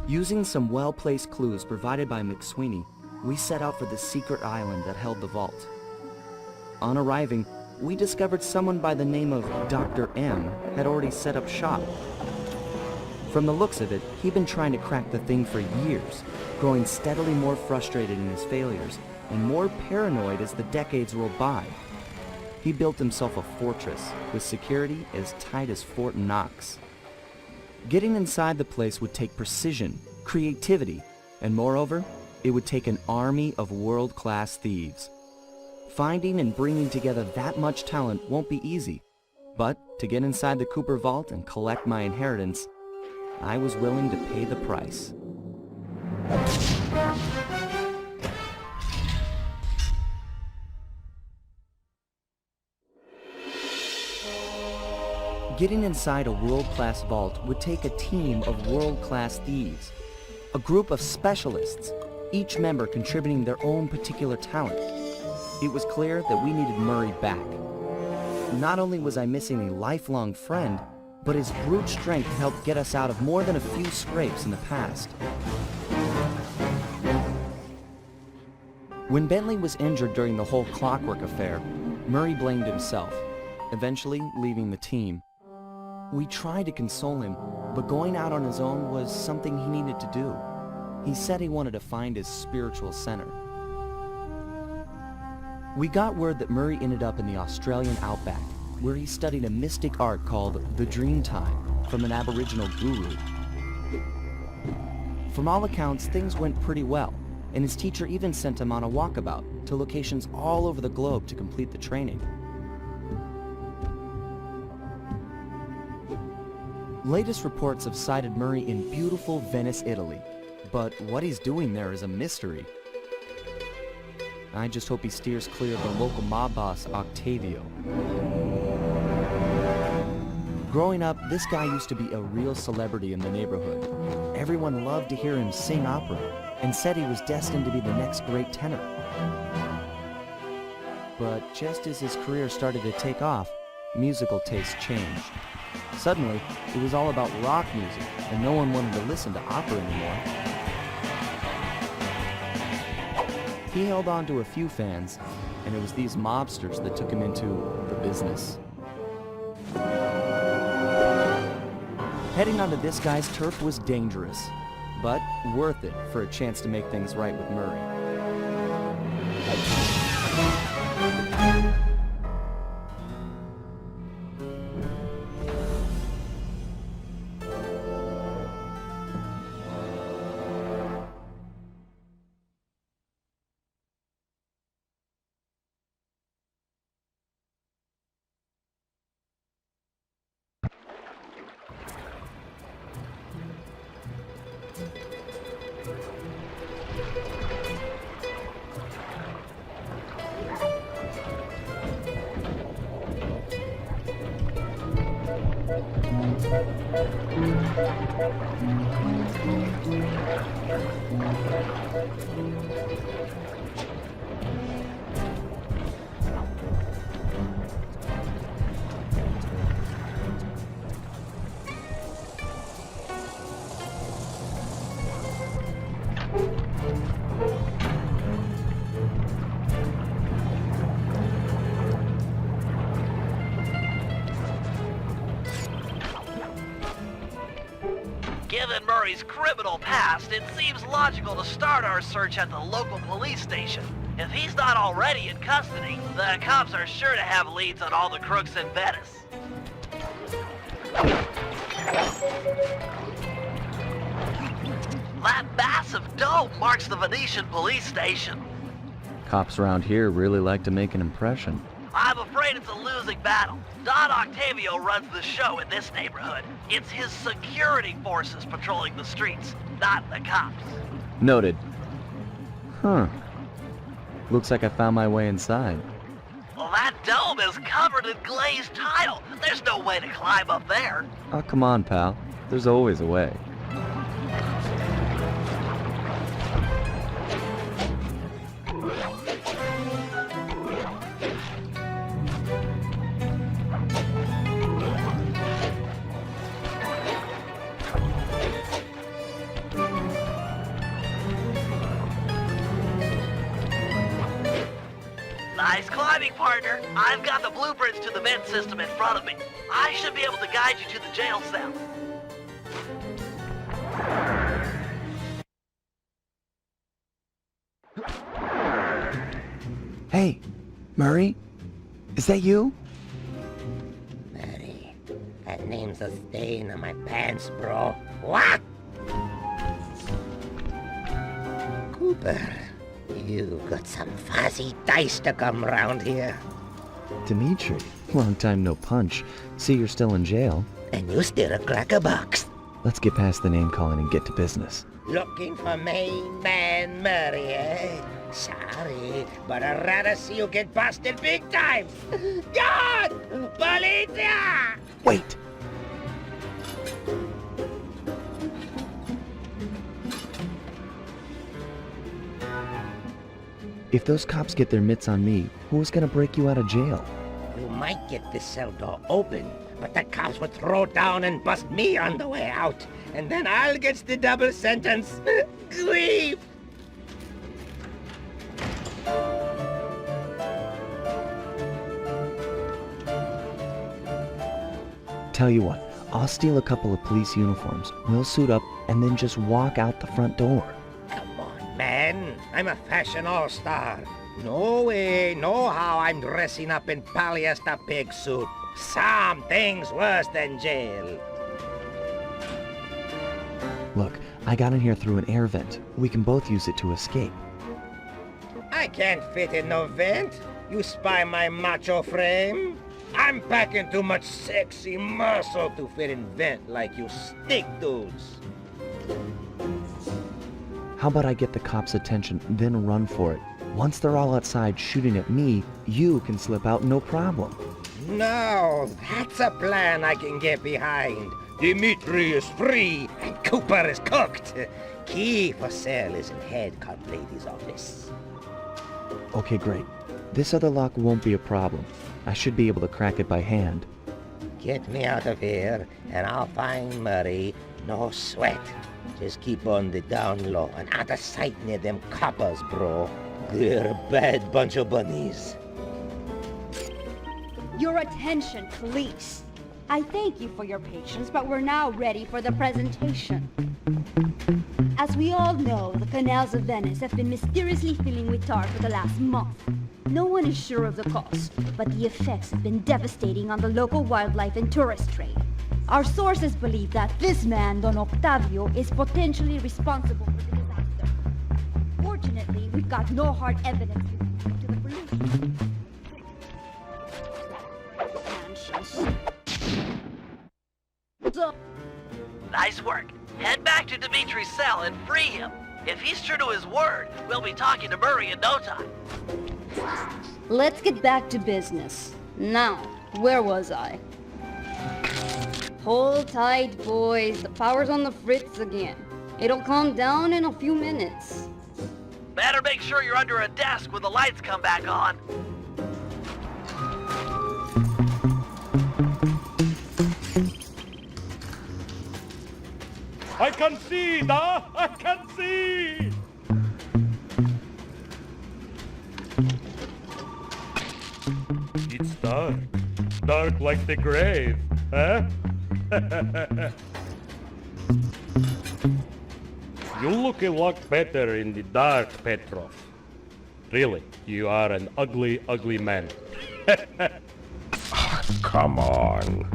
Using some well-placed clues provided by McSweeney, we set out for the secret island that held the vault. On arriving, we discovered someone by the name of Dr. M had already set up shop. From the looks of it, he'd been trying to crack the thing for years, growing steadily more frustrated in his failures and more paranoid as the decades rolled by. He built himself a fortress with security as tight as Fort Knox. Getting inside the place would take precision, creativity, and moreover, it would take an army of world-class thieves. Finding and bringing together that much talent won't be easy, but to get inside the Cooper Vault and collect my inheritance, I was willing to pay the price. Getting inside a world-class vault would take a team of world-class thieves, a group of specialists, each member contributing their own particular talent. It was clear that we needed Murray back. Not only was I missing a lifelong friend, but his brute strength helped get us out of more than a few scrapes in the past. When Bentley was injured during the whole Clockwork affair, Murray blamed himself, eventually leaving the team. We tried to console him, but going out on his own was something he needed to do. He said he wanted to find his spiritual center. We got word that Murray ended up in the Australian outback, where he studied a mystic art called the Dreamtime from an Aboriginal guru. From all accounts, things went pretty well, and his teacher even sent him on a walkabout to locations all over the globe to complete the training. Latest reports have cited Murray in beautiful Venice, Italy, but what he's doing there is a mystery. I just hope he steers clear of the local mob boss, Octavio. Growing up, this guy used to be a real celebrity in the neighborhood. Everyone loved to hear him sing opera and said he was destined to be the next great tenor. But just as his career started to take off, musical tastes changed. Suddenly, it was all about rock music, and no one wanted to listen to opera anymore. He held on to a few fans, and it was these mobsters that took him into the business. Heading onto this guy's turf was dangerous, but worth it for a chance to make things right with Murray. Given Murray's criminal past, it seems logical to start our search at the local police station. If he's not already in custody, the cops are sure to have leads on all the crooks in Venice. That massive dome marks the Venetian police station. Cops around here really like to make an impression. I'm afraid it's a losing battle. Don Octavio runs the show in this neighborhood. It's his security forces patrolling the streets, not the cops. Noted. Huh. Looks like I found my way inside. Well, that dome is covered in glazed tile. There's no way to climb up there. Oh, come on, pal. There's always a way. Nice climbing, partner. I've got the blueprints to the vent system in front of me. I should be able to guide you to the jail cell. Hey, Murray? Is that you? Murray, that name's a stain on my pants, bro. What? Cooper, you got some fuzzy dice to come round here. Dimitri, long time no punch. See, you're still in jail. And you steer a cracker box. Let's get past the name calling and get to business. Looking for main man Murray, eh? Sorry, but I'd rather see you get busted big time. God! Policia! Wait! If those cops get their mitts on me, who's gonna break you out of jail? You might get this cell door open, but the cops would throw down and bust me on the way out. And then I'll get the double sentence. Grief! Tell you what, I'll steal a couple of police uniforms. We'll suit up and then just walk out the front door. Come on, man. I'm a fashion all-star. No way, no how I'm dressing up in polyester pig suit. Something's worse than jail. Look, I got in here through an air vent. We can both use it to escape. I can't fit in no vent. You spy my macho frame? I'm packing too much sexy muscle to fit in vent like you stick dudes. How about I get the cops' attention, then run for it? Once they're all outside shooting at me, you can slip out no problem. No, that's a plan I can get behind. Dimitri is free and Cooper is cooked. Key for sale is in head cop lady's office. Okay, great. This other lock won't be a problem. I should be able to crack it by hand. Get me out of here and I'll find Murray. No sweat. Just keep on the down low and out of sight near them coppers, bro. They're a bad bunch of bunnies. Your attention, police. I thank you for your patience, but we're now ready for the presentation. As we all know, the canals of Venice have been mysteriously filling with tar for the last month. No one is sure of the cause, but the effects have been devastating on the local wildlife and tourist trade. Our sources believe that this man, Don Octavio, is potentially responsible for the disaster. Fortunately, we've got no hard evidence to the pollution. So, Nice work. Head back to Dimitri's cell and free him. If he's true to his word, we'll be talking to Murray in no time. let's get back to business. Now, where was I? Hold tight, boys. The power's on the fritz again. It'll calm down in a few minutes. Better make sure you're under a desk when the lights come back on. I can see, da! I can see! It's dark. Dark like the grave, huh? You look a lot better in the dark, Petrov. Really, you are an ugly, ugly man. Come on.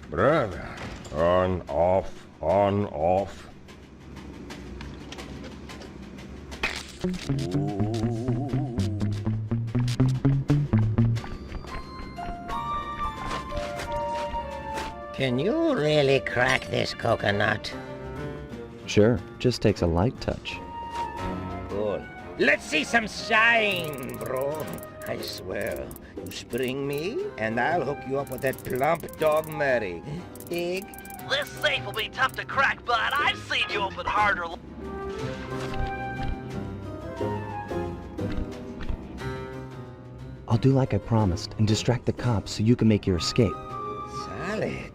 Brother, on, off, on, off. Can you really crack this coconut? Sure, just takes a light touch. Cool. Let's see some shine, bro. I swear, you spring me, and I'll hook you up with that plump dog Murray. Dig? This safe will be tough to crack, but I've seen you open harder. I'll do like I promised and distract the cops so you can make your escape. Solid.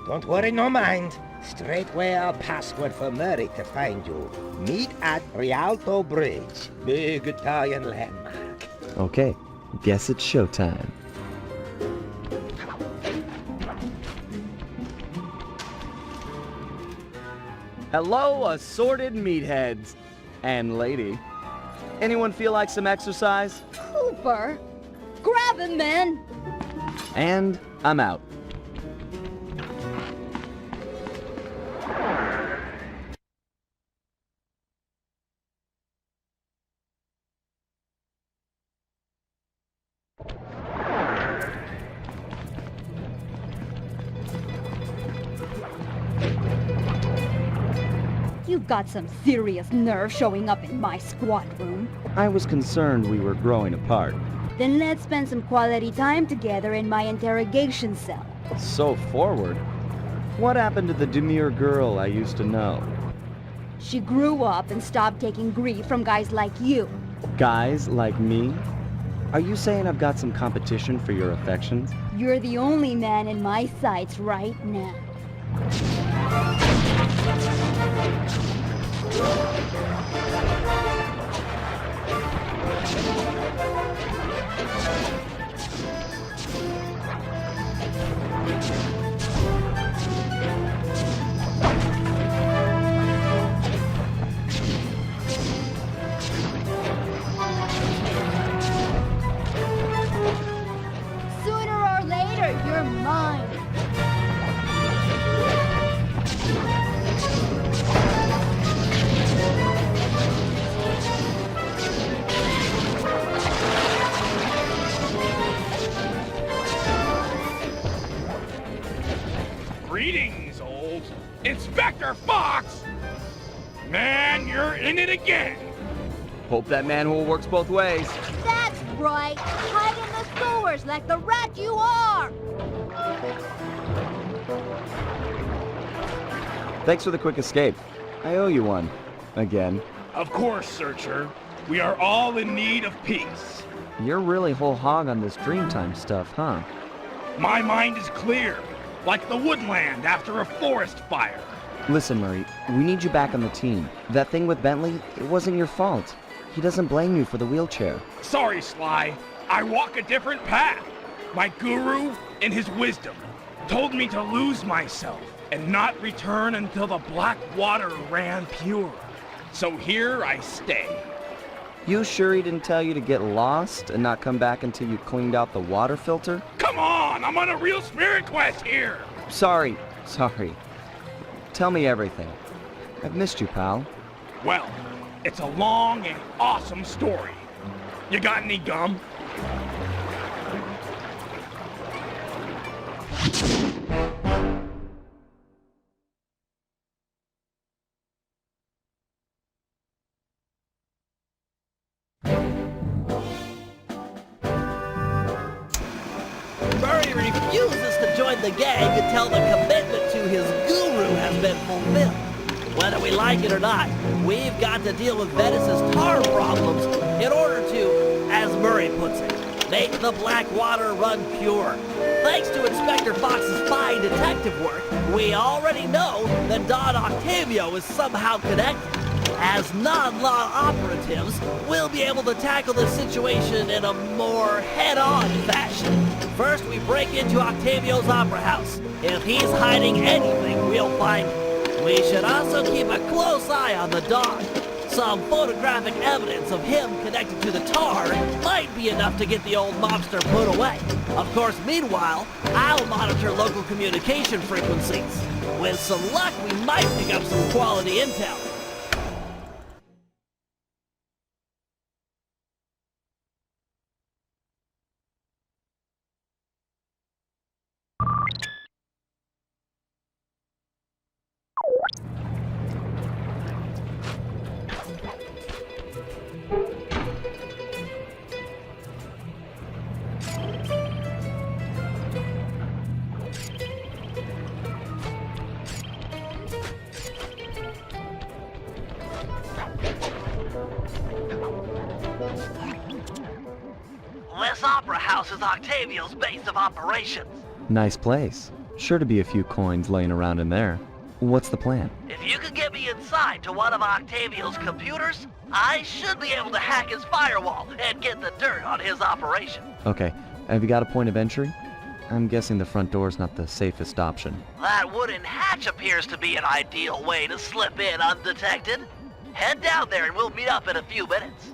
Don't worry, no mind. Straightway our password for Murray to find you. Meet at Rialto Bridge. Big Italian landmark. Okay, guess it's showtime. Hello, assorted meatheads. And lady. Anyone feel like some exercise? Cooper! Grab him, man! And I'm out. You've got some serious nerve showing up in my squad room. I was concerned we were growing apart. Then let's spend some quality time together in my interrogation cell. So forward. What happened to the demure girl I used to know? She grew up and stopped taking grief from guys like you. Guys like me? Are you saying I've got some competition for your affections? You're the only man in my sights right now. Sooner or later, you're mine. Greetings, old Inspector Fox! Man, you're in it again! Hope that manhole works both ways. That's right. Hide in the sewers like the rat you are. Thanks for the quick escape. I owe you one. Again. Of course, Searcher. We are all in need of peace. You're really whole hog on this Dreamtime stuff, huh? My mind is clear, like the woodland after a forest fire. Listen, Murray, we need you back on the team. That thing with Bentley, it wasn't your fault. He doesn't blame you for the wheelchair. Sorry, Sly. I walk a different path. My guru, in his wisdom, told me to lose myself and not return until the black water ran pure. So here I stay. You sure he didn't tell you to get lost and not come back until you cleaned out the water filter? Come on, I'm on a real spirit quest here. Sorry. Tell me everything. I've missed you, pal. Well, it's a long and awesome story. You got any gum? Murray refuses to join the gang until the commitment to his guru has been fulfilled. Whether we like it or not, we've got to deal with Venice's tar problems in order to, as Murray puts it, make the black water run pure. Thanks to Inspector Fox's fine detective work, we already know that Don Octavio is somehow connected. As non-law operatives, we'll be able to tackle the situation in a more head-on fashion. First, we break into Octavio's opera house. If he's hiding anything, we'll find it. We should also keep a close eye on the dog. Some photographic evidence of him connected to the tar might be enough to get the old mobster put away. Of course, meanwhile, I'll monitor local communication frequencies. With some luck, we might pick up some quality intel. This opera house is Octavio's base of operations. Nice place. Sure to be a few coins laying around in there. What's the plan? If you could get me inside to one of Octavio's computers, I should be able to hack his firewall and get the dirt on his operation. Okay, have you got a point of entry? I'm guessing the front door's not the safest option. That wooden hatch appears to be an ideal way to slip in undetected. Head down there and we'll meet up in a few minutes.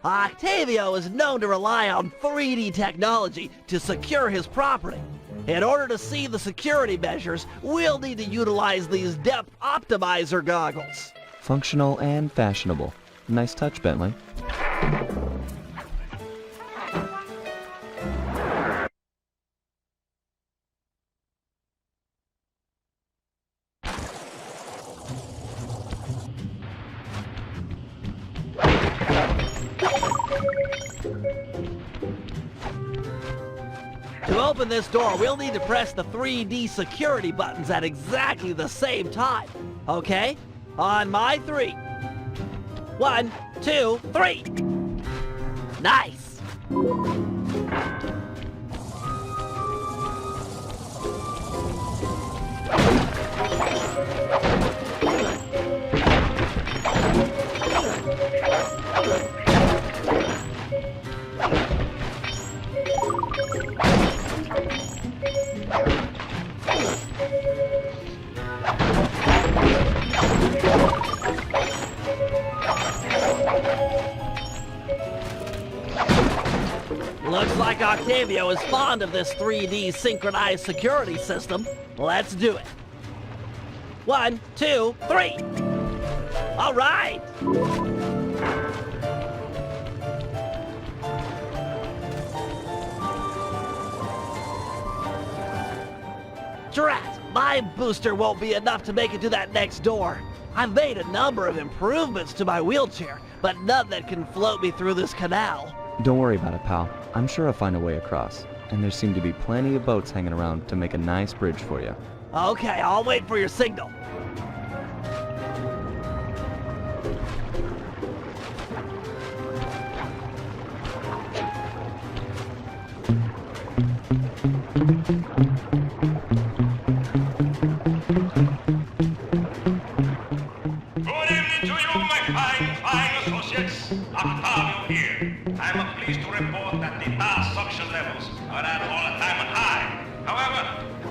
Octavio is known to rely on 3D technology to secure his property. In order to see the security measures, we'll need to utilize these depth optimizer goggles. Functional and fashionable. Nice touch, Bentley. To open this door, we'll need to press the 3D security buttons at exactly the same time. Okay? On my 3. 1, 2, 3. Nice! Looks like Octavio is fond of this 3D synchronized security system. Let's do it. 1, 2, 3. All right. Drat, my booster won't be enough to make it to that next door. I've made a number of improvements to my wheelchair, but none that can float me through this canal. Don't worry about it, pal. I'm sure I'll find a way across. And there seem to be plenty of boats hanging around to make a nice bridge for you. Okay, I'll wait for your signal. Good evening to you, my fine associates. Octavio here. I'm pleased to report that the tar suction levels are at all-time high. However,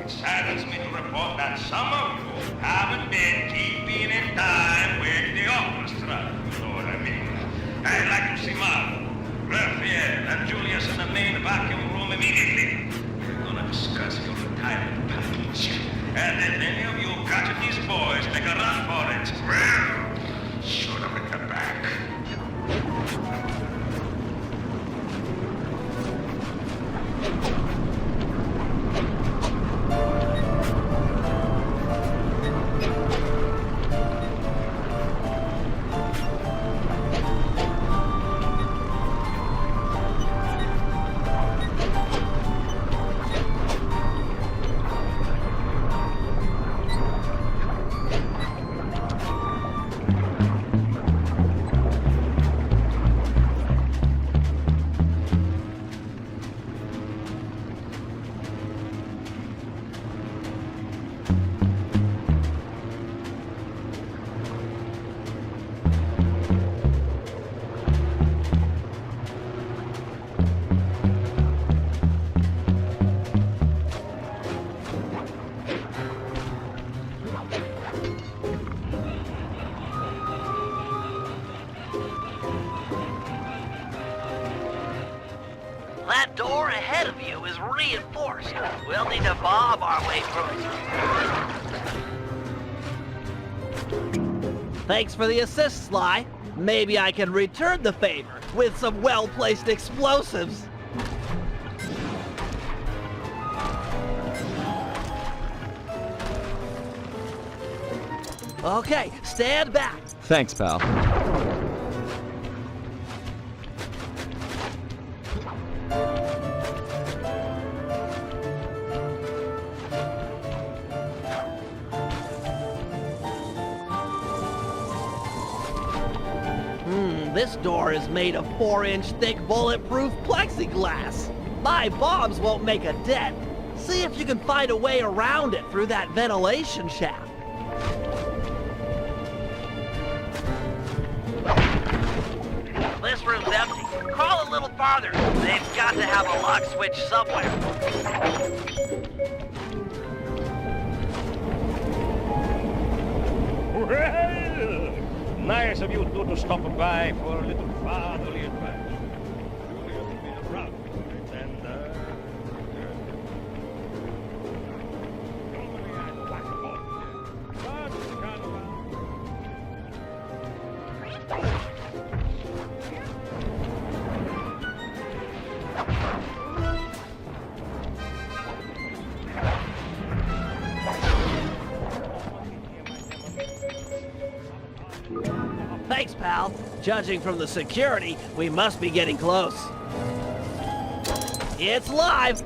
it saddens me to report that some of you haven't been keeping in time with the orchestra. You know what I mean? I'd like to see Marco, Raphael, and Julius in the main vacuum room immediately. We're gonna discuss your retirement package. And if any of you catch these boys, make a run for it. Well, shoot them in the back. That door ahead of you is reinforced. We'll need to bomb our way through it. Thanks for the assist, Sly. Maybe I can return the favor with some well-placed explosives. Okay, stand back. Thanks, pal. This door is made of 4-inch thick bulletproof plexiglass. My bombs won't make a dent. See if you can find a way around it through that ventilation shaft. This room's empty. Crawl a little farther. They've got to have a lock switch somewhere. Well, nice of you two to stop by for a little fatherly advice. Thanks, pal. Judging from the security, we must be getting close. It's live!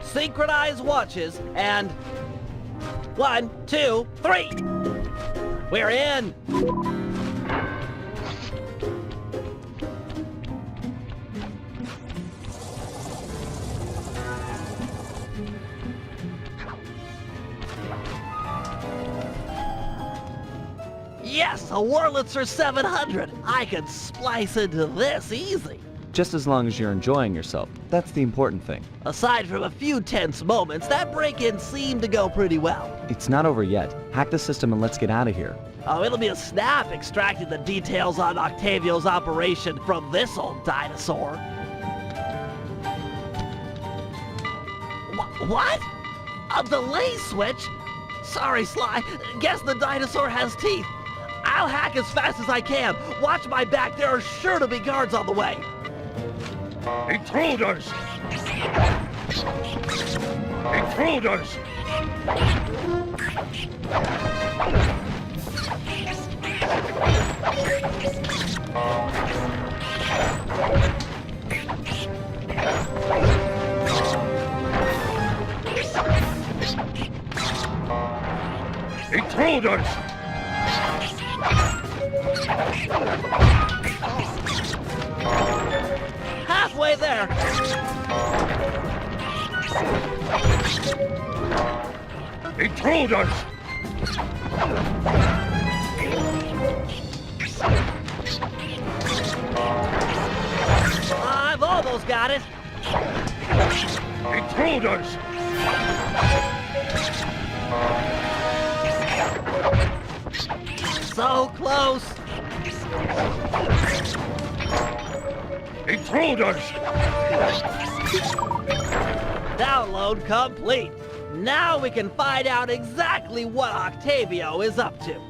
Synchronize watches and 1, 2, 3. We're in. Yes, a Wurlitzer 700. I can splice into this easy. Just as long as you're enjoying yourself. That's the important thing. Aside from a few tense moments, that break-in seemed to go pretty well. It's not over yet. Hack the system and let's get out of here. Oh, it'll be a snap extracting the details on Octavio's operation from this old dinosaur. What? A delay switch? Sorry, Sly. Guess the dinosaur has teeth. I'll hack as fast as I can. Watch my back. There are sure to be guards on the way. Intruders! Intruders! Intruders! Halfway there. Intruders! I've almost got it. Intruders! So close. Intruders! Download complete. Now we can find out exactly what Octavio is up to.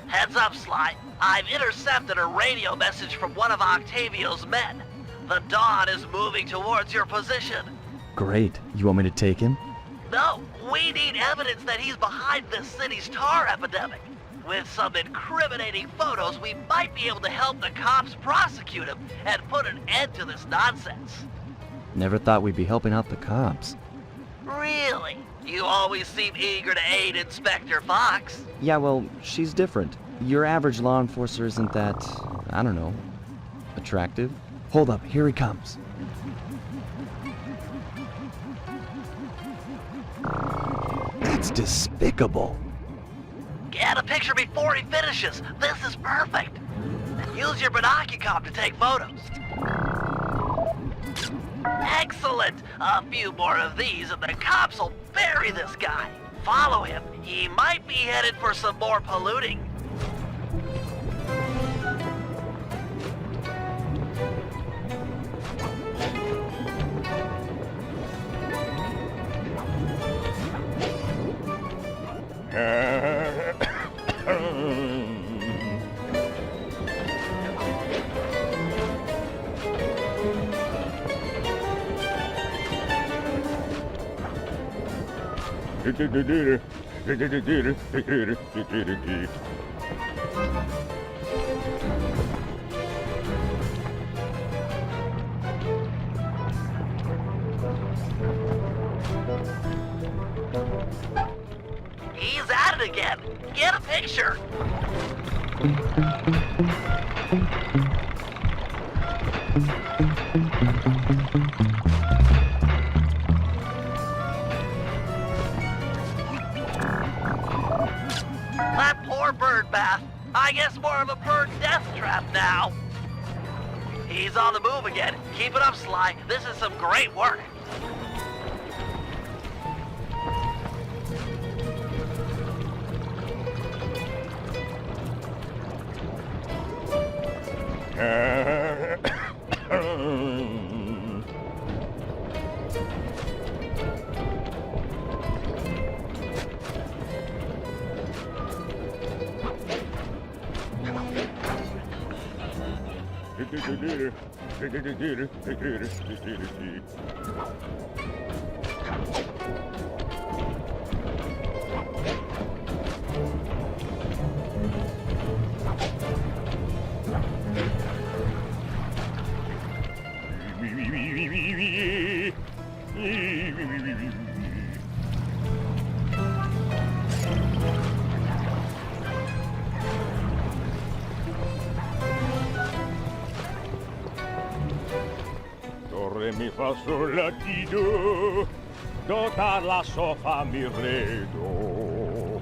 Heads up, Sly. I've intercepted a radio message from one of Octavio's men. The Dawn is moving towards your position. Great. You want me to take him? No, we need evidence that he's behind this city's tar epidemic. With some incriminating photos, we might be able to help the cops prosecute him and put an end to this nonsense. Never thought we'd be helping out the cops. Really? You always seem eager to aid Inspector Fox. Yeah, well, she's different. Your average law enforcer isn't that, I don't know, attractive. Hold up, here he comes. That's despicable. Get a picture before he finishes. This is perfect. Use your binocular to take photos. Excellent! A few more of these and the cops will bury this guy. Follow him. He might be headed for some more polluting. He's at it again. Get a picture. That poor bird bath. I guess more of a bird death trap now. He's on the move again. Keep it up, Sly. This is some great work. Do, re, mi, fa, sol, la, ti, do. Do, ta, la, so, fa, mi, re, do.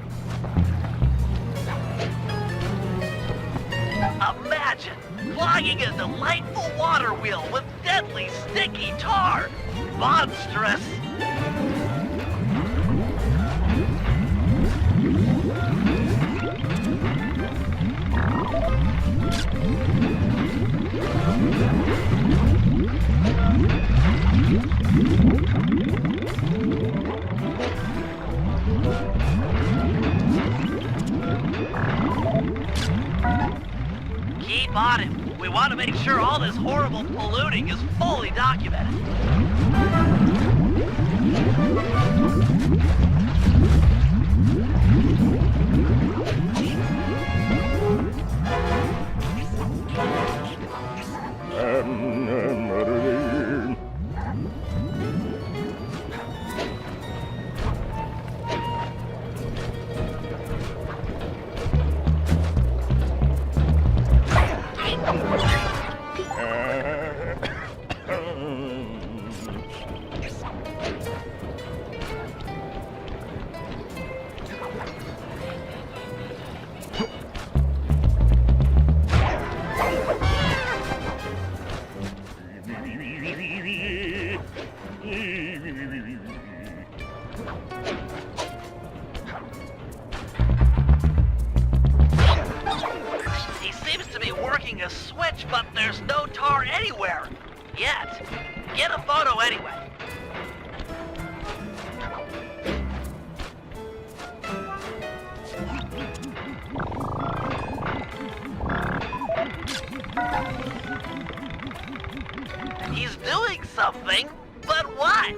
Imagine clogging a delightful water wheel with deadly sticky tar. Monstrous. Keep on him. We want to make sure all this horrible polluting is fully documented. He seems to be working a switch, but there's no tar anywhere. Yet. Get a photo anyway. He's doing something, but what?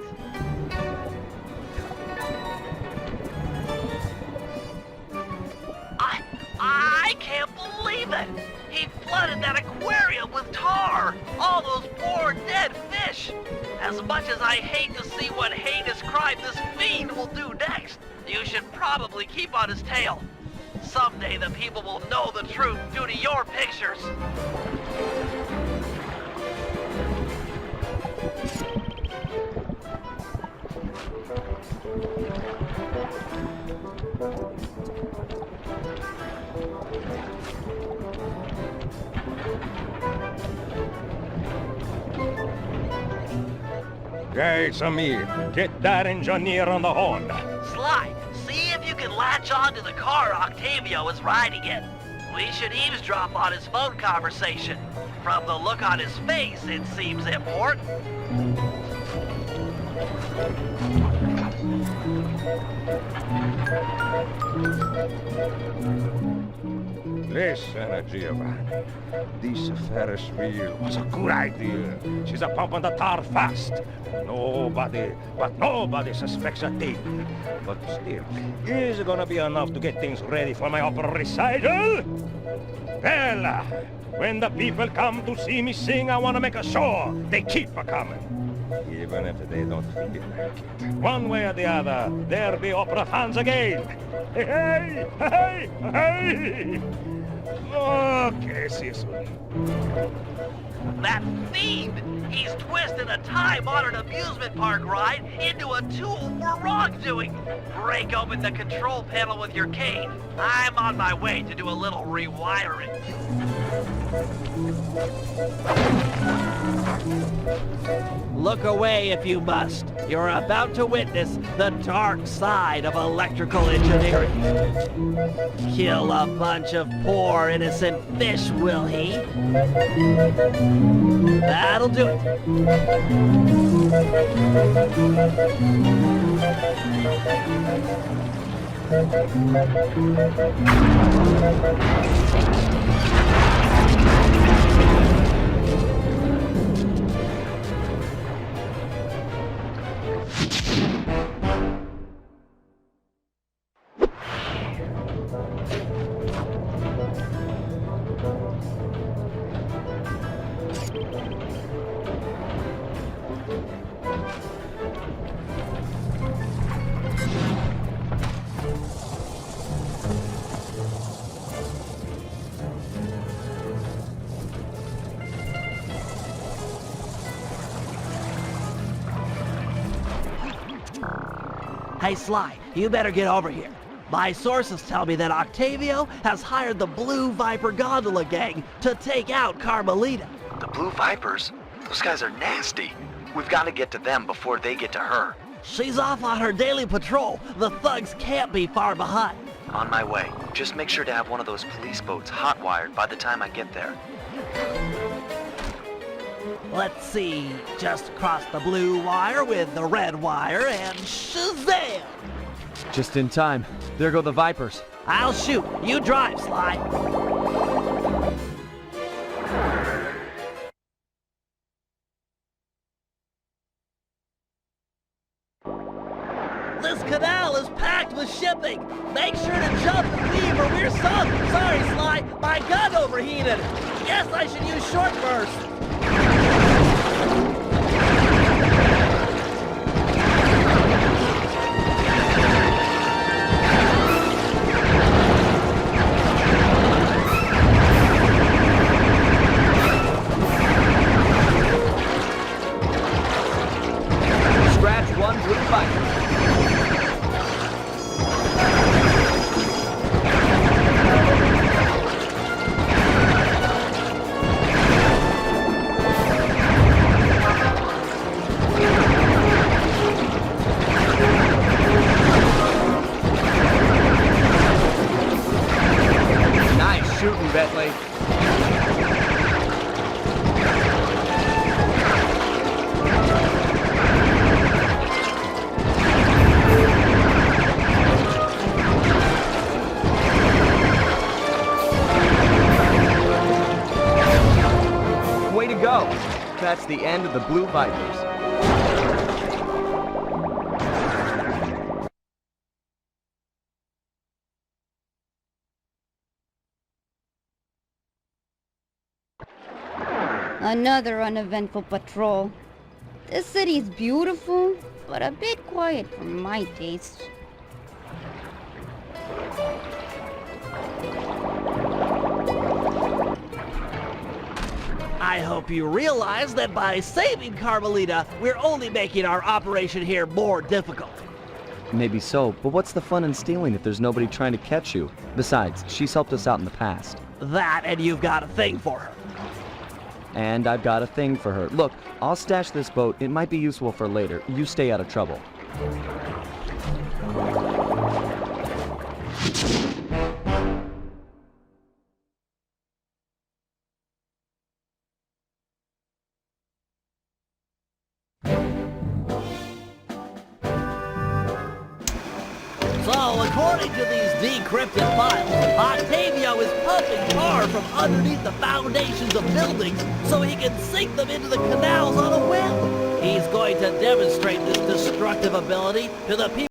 I can't believe it! He flooded that aquarium with tar! All those poor dead fish! As much as I hate to see what heinous crime this fiend will do next, you should probably keep on his tail. Someday the people will know the truth due to your pictures. Okay, Samir, get that engineer on the horn. Sly, see if you can latch onto the car Octavio is riding in. We should eavesdrop on his phone conversation. From the look on his face, it seems important. Listen, Giovanni. This Ferris wheel was a good idea. She's a pumping the tar fast. Nobody suspects a thing. But still, is it gonna be enough to get things ready for my opera recital? Well, when the people come to see me sing, I want to make sure they keep a-coming. Even if they don't feel like it. One way or the other, there'll be opera fans again. Hey, hey, hey, hey! Okay, see you soon. That fiend! He's twisted a time-honored amusement park ride into a tool for wrongdoing. Break open the control panel with your cane. I'm on my way to do a little rewiring. Look away if you must. You're about to witness the dark side of electrical engineering. Kill a bunch of poor innocent fish, will he? That'll do it. Hey, Sly, you better get over here. My sources tell me that Octavio has hired the Blue Viper Gondola gang to take out Carmelita. The Blue Vipers? Those guys are nasty. We've got to get to them before they get to her. She's off on her daily patrol. The thugs can't be far behind. On my way. Just make sure to have one of those police boats hot-wired by the time I get there. Let's see. Just cross the blue wire with the red wire and shazam! Just in time. There go the Vipers. I'll shoot. You drive, Sly. This canal is packed with shipping. Make sure to jump and leave or we're sunk. Sorry, Sly. My gun overheated. Guess I should use short burst. Scratch one Blue Viper. Nice shooting, Bentley. Way to go. That's the end of the Blue Vipers. Another uneventful patrol. This city's beautiful, but a bit quiet for my taste. I hope you realize that by saving Carmelita, we're only making our operation here more difficult. Maybe so, but what's the fun in stealing if there's nobody trying to catch you? Besides, she's helped us out in the past. That, and you've got a thing for her. And I've got a thing for her. Look, I'll stash this boat. It might be useful for later. You stay out of trouble. So, according to these decrypted files, Octavio is pumping tar from underneath the foundations of buildings so he can sink them into the canals on a whim. He's going to demonstrate this destructive ability to the people